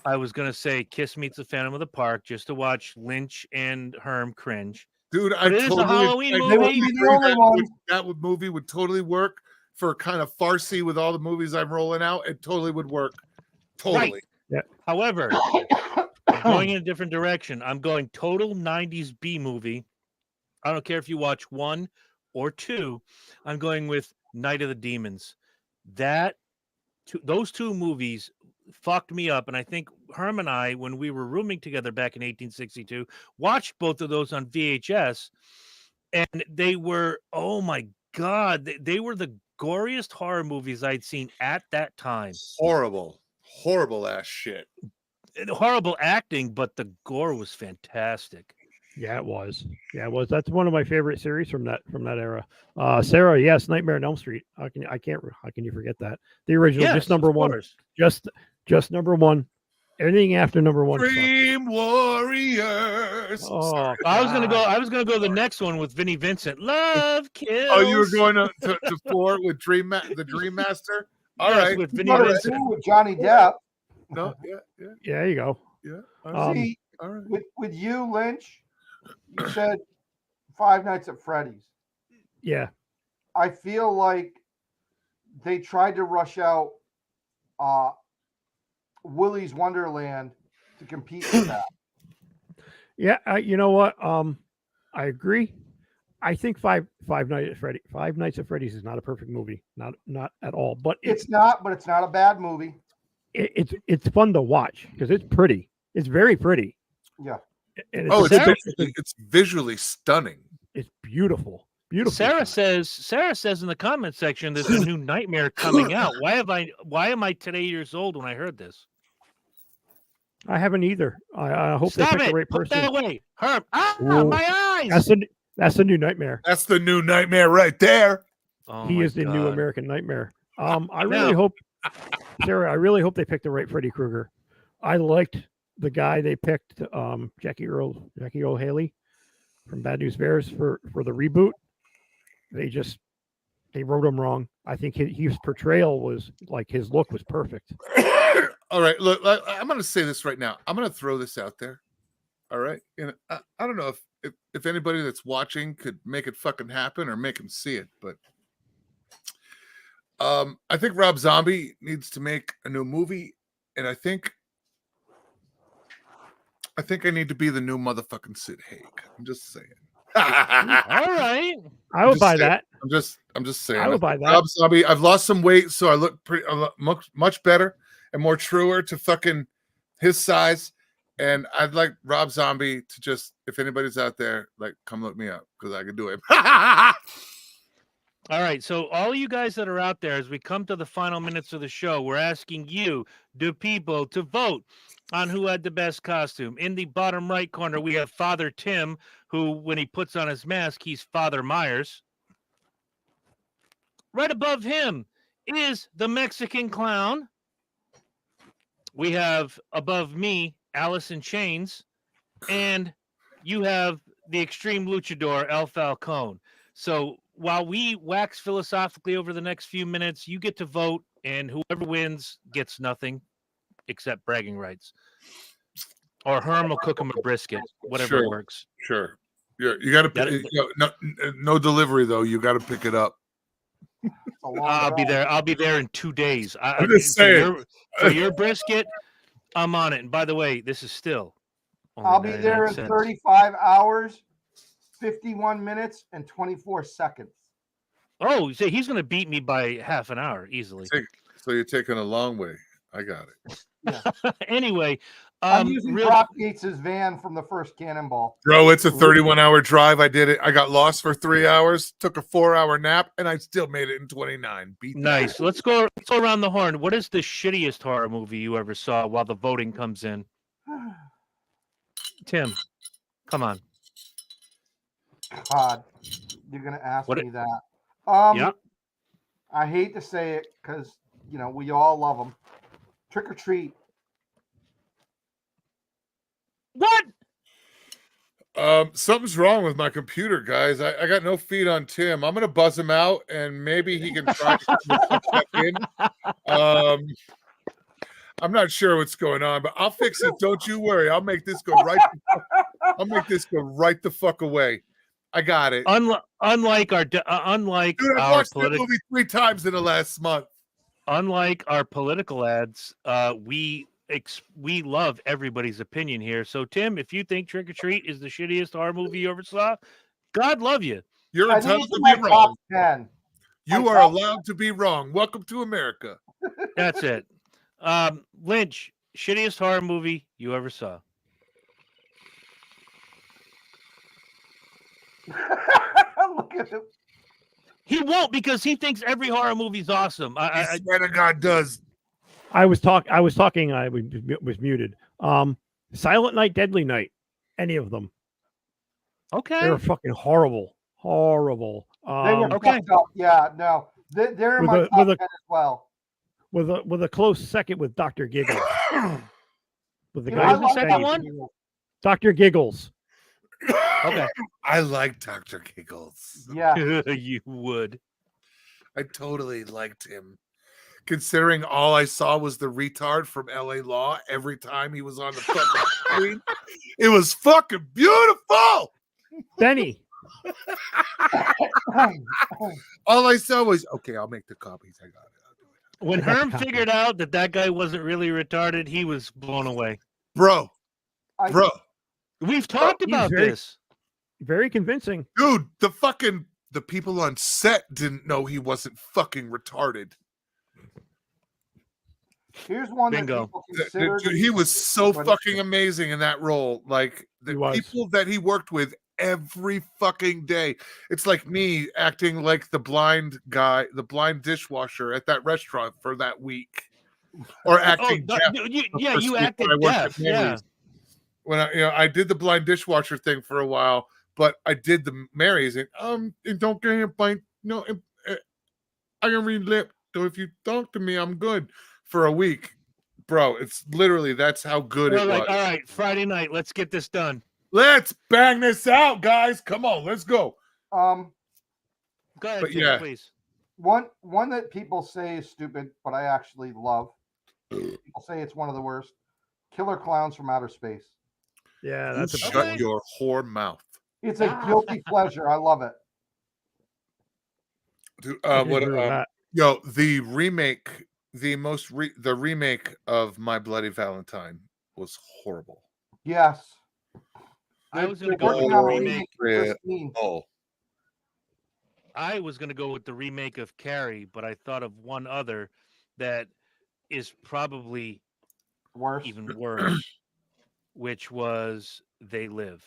I was gonna say Kiss Meets the Phantom of the Park just to watch Lynch and Herm cringe. Dude, it is a Halloween movie. That movie would totally work for kind of farcy with all the movies I'm rolling out. It totally would work. Totally. Right. Yeah. However, going in a different direction. I'm going total 90s B movie. I don't care if you watch 1 or 2. I'm going with Night of the Demons. Those two movies fucked me up, and I think Herm and I, when we were rooming together back in 1862, watched both of those on VHS, and they were, oh my god, they were the goriest horror movies I'd seen at that time. Horrible ass shit. Horrible acting, but the gore was fantastic. Yeah, it was. That's one of my favorite series from that era. Sarah, yes, Nightmare on Elm Street. How can you forget that? The original, just number one. Just number one. Everything after number one. Dream Warriors. Oh, I was gonna go the next one with Vinnie Vincent. Love Kills. Oh, you were going to 4 with the Dream Master. All right, with Vinnie Vincent. With Johnny Depp. No, yeah. Yeah, there you go. Yeah. All right. With you, Lynch, you said Five Nights at Freddy's. Yeah. I feel like they tried to rush out Willy's Wonderland to compete with that. Yeah, you know what? I agree. I think Five Nights at Freddy's is not a perfect movie, not at all. But it's not a bad movie. It's fun to watch because it's pretty. It's very pretty. Yeah. It's visually stunning. It's beautiful. Beautiful. Sarah says in the comment section there's a new Nightmare coming out. Why am I today years old when I heard this? I haven't either. I hope Stop they pick the right person. Put that away. Herb. My eyes. That's the new Nightmare. That's the new Nightmare right there. Oh, he is the new American Nightmare. I really hope, Sarah, they picked the right Freddy Krueger. I liked the guy they picked, Jackie Earle Haley from Bad News Bears for the reboot. They wrote him wrong. I think his portrayal was like his look was perfect. All right, look, I'm going to say this right now. I'm going to throw this out there. All right, and I don't know if anybody that's watching could make it fucking happen or make him see it, but I think Rob Zombie needs to make a new movie, and I think I need to be the new motherfucking Sid Haig. I'm just saying. All right, I would buy that. I'm just saying. I would buy that. Rob Zombie. I've lost some weight, so I look much better and more truer to fucking his size. And I'd like Rob Zombie to just, if anybody's out there, like, come look me up because I can do it. All right. So all you guys that are out there, as we come to the final minutes of the show, we're asking you, the people, to vote on who had the best costume. In the bottom right corner, we have Father Tim, who, when he puts on his mask, he's Father Myers. Right above him is the Mexican Clown. We have above me, Alice in Chains, and you have the Extreme Luchador, El Falcone. So while we wax philosophically over the next few minutes, you get to vote, and whoever wins gets nothing except bragging rights. Or Herm will cook him a brisket, whatever Sure. works. Sure. You got to no delivery though. You got to pick it up. I'll be there. I'll be there in 2 days. I'm just saying. For your brisket, I'm on it. And by the way, this is still. I'll be there in 35 hours, 51 minutes, and 24 seconds. Oh, so he's going to beat me by half an hour easily. So you're taking a long way. I got it. Yeah. Anyway, I'm using Brock Yates' van from the first Cannonball. Bro, it's a 31-hour drive. I did it. I got lost for 3 hours, took a 4-hour nap, and I still made it in 29. Nice. Let's go around the horn. What is the shittiest horror movie you ever saw while the voting comes in? Tim, come on. God, you're gonna ask me that. Yeah. I hate to say it because we all love them. Trick or Treat. What? Something's wrong with my computer, guys. I got no feed on Tim. I'm gonna buzz him out, and maybe he can try to check in. I'm not sure what's going on, but I'll fix it. Don't you worry. I'll make this go right. I'll make this go right the fuck away. I got it. Unlike our Dude, I watched that movie 3 times in the last month. Unlike our political ads, we love everybody's opinion here. So, Tim, if you think Trick or Treat is the shittiest horror movie you ever saw, God love you. You're entitled to be wrong. You are allowed to be wrong. Welcome to America. That's it. Lynch, shittiest horror movie you ever saw. Look at him. He won't because he thinks every horror movie's awesome. I swear to God does. I was talking. I was muted. Silent Night, Deadly Night. Any of them? Okay. They were fucking horrible. Horrible. They were fucked up. Yeah, no. They're in my top 10 as well. With a close second with Dr. Giggles. With the guy the second one? Dr. Giggles. Okay. I like Dr. Giggles. Yeah. You would. I totally liked him. Considering all I saw was the retard from LA Law every time he was on the fucking screen. It was fucking beautiful. Benny. All I saw was, okay, I'll make the copies. I got it. When Herm figured out that guy wasn't really retarded, he was blown away. Bro. We've talked about this. Very convincing. Dude, the people on set didn't know he wasn't fucking retarded. Here's one Bingo. that people consider. Dude, he was so fucking amazing in that role. Like, the people that he worked with every fucking day. It's like me acting like the blind guy, the blind dishwasher at that restaurant for that week. Or acting deaf. You acted deaf. Yeah. When I did the blind dishwasher thing for a while, but I did the Marys and don't get a bite. No, I can read lip. So if you talk to me, I'm good for a week, bro. It's literally that's how good it was. All right, Friday night, let's get this done. Let's bang this out, guys. Come on, let's go. Go ahead, Tim, please. One that people say is stupid, but I actually love. People say it's one of the worst. Killer Clowns from Outer Space. Yeah, that's a shut your whore mouth. It's a guilty pleasure. I love it. Dude, the remake, the remake of My Bloody Valentine was horrible. Yes. I was going to go with the remake. I was going to go with the remake of Carrie, but I thought of one other that is probably even worse, which was They Live,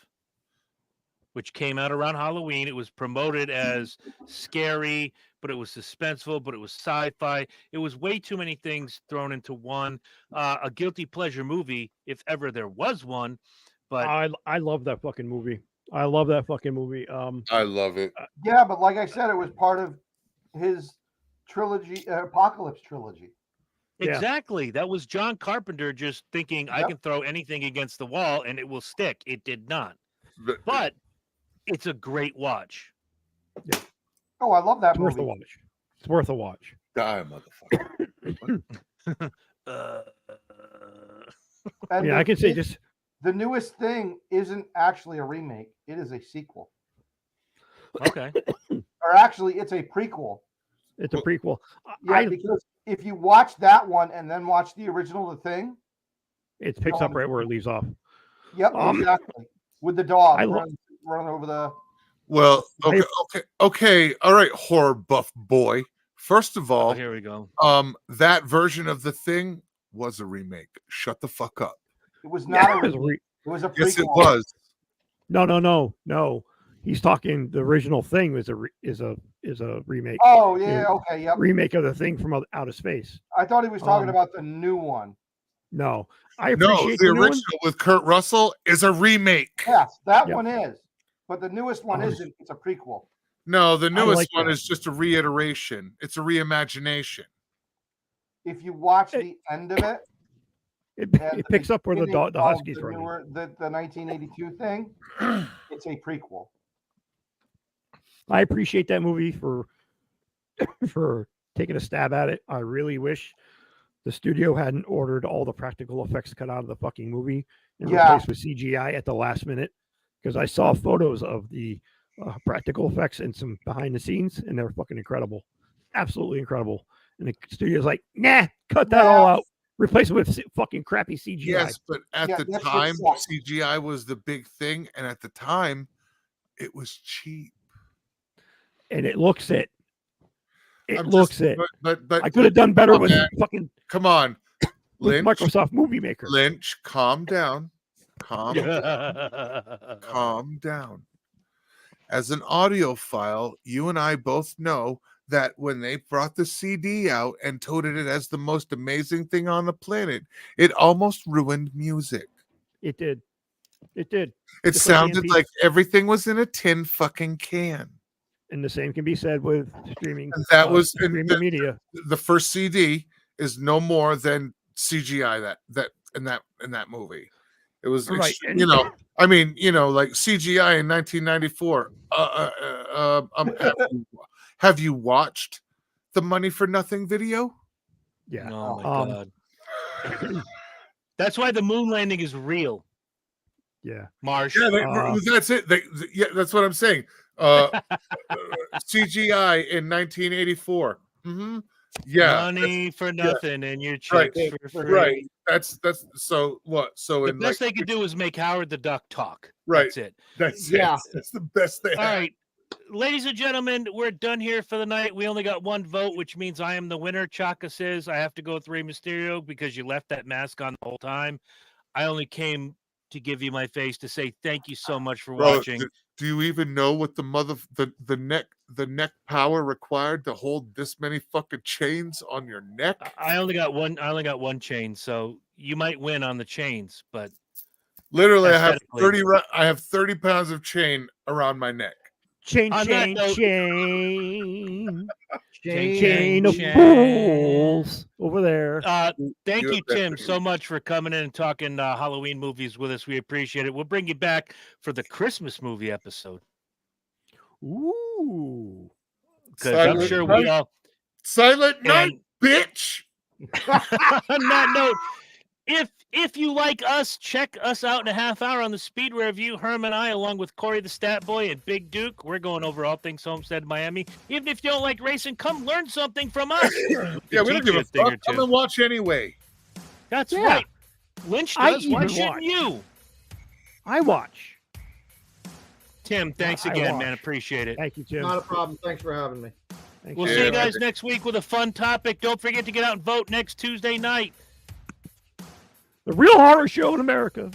which came out around Halloween. It was promoted as scary, but it was suspenseful, but it was sci-fi. It was way too many things thrown into one. A guilty pleasure movie, if ever there was one. But I love that fucking movie. I love that fucking movie. I love it. Yeah, but like I said, it was part of his trilogy, Apocalypse trilogy. Exactly. Yeah. That was John Carpenter just thinking, I can throw anything against the wall and it will stick. It did not. But it's a great watch. Yeah. Oh, I love that movie. Worth a watch. It's worth a watch. Die, motherfucker. I can say just The newest thing isn't actually a remake. It is a sequel. Okay. Or actually, it's a prequel. It's a prequel. Yeah, because if you watch that one and then watch the original The Thing, it picks up right where it leaves off. Yep, exactly. With the dog running over the. Well, okay. All right, horror buff boy. First of all, here we go. That version of The Thing was a remake. Shut the fuck up. It was not a remake. It was a prequel. Yes, it was. No. He's talking. The original Thing is a remake. Oh yeah, okay, yep. Remake of The Thing from outer space. I thought he was talking about the new one. No, I appreciate the original with Kurt Russell is a remake. Yes, that one is, but the newest one isn't. It's a prequel. No, the newest one is just a reiteration. It's a reimagination. If you watch the end of it, it picks up where the Huskies the newer, the 1982 thing. It's a prequel. I appreciate that movie for taking a stab at it. I really wish the studio hadn't ordered all the practical effects cut out of the fucking movie and replaced with CGI at the last minute, because I saw photos of the practical effects and some behind the scenes, and they're fucking incredible, absolutely incredible. And the studio's like, nah, cut that all out, replace it with fucking crappy CGI. Yes, but at the time, CGI was the big thing, and at the time, it was cheap. And it looks it. But I could have done better with fucking. Come on, Lynch, Microsoft Movie Maker. Lynch, calm down. Calm down. As an audiophile, you and I both know that when they brought the CD out and touted it as the most amazing thing on the planet, it almost ruined music. It did. It sounded like everything was in a tin fucking can. And the same can be said with streaming. And that was streaming media. The first CD is no more than CGI in that movie. It was right. Like CGI in 1994. Have you watched the Money for Nothing video? Yeah. Oh my god. That's why the moon landing is real. Yeah. Marsh. Yeah, that's it. That's what I'm saying. CGI in 1984. Mm-hmm. Yeah, Money for nothing, and your chicks for free. Right. That's so what? So the best they could do is make Howard the Duck talk. Right. That's it. That's the best they have. All right, ladies and gentlemen, we're done here for the night. We only got one vote, which means I am the winner. Chaka says I have to go with Rey Mysterio because you left that mask on the whole time. I only came to give you my face to say thank you so much for watching. Do you even know what the neck power required to hold this many fucking chains on your neck? I only got one chain, so you might win on the chains, but literally I have 30 pounds of chain around my neck. Chain of fools over there. Thank you, Tim, so much for coming in and talking Halloween movies with us. We appreciate it. We'll bring you back for the Christmas movie episode. Ooh. Because I'm sure we all... Silent Night, bitch! On that note, if you like us, check us out in a half hour on the Speed Review. Herm and I, along with Corey the Stat Boy and Big Duke, we're going over all things Homestead, Miami. Even if you don't like racing, come learn something from us. Yeah, we don't give a fuck. Come and watch anyway. That's right. Lynch does. Why shouldn't you? I watch. Tim, thanks again, man. Appreciate it. Thank you, Tim. Not a problem. Thanks for having me. We'll see you guys next week with a fun topic. Don't forget to get out and vote next Tuesday night. The real horror show in America.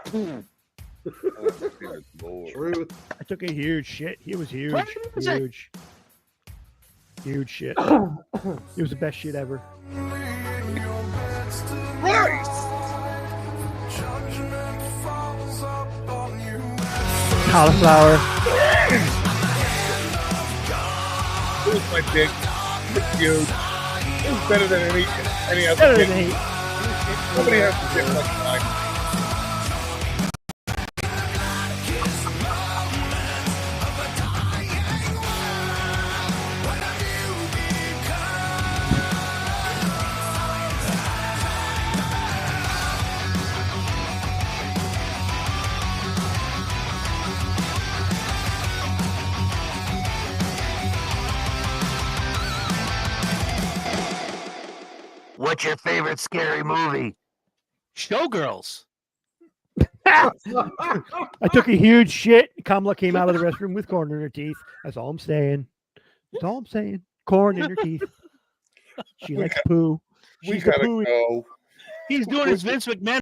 Truth. I took a huge shit. He was huge. Huge shit. It was the best shit ever. Cauliflower. It was my dick. It's huge. It was better than any other. Better than eight. Nobody has to get like mine. What's your favorite scary movie? Showgirls. I took a huge shit. Kamala came out of the restroom with corn in her teeth. That's all I'm saying. That's all I'm saying. Corn in her teeth. She likes poo. We She's the gotta poo. go. He's doing his Vince McMahon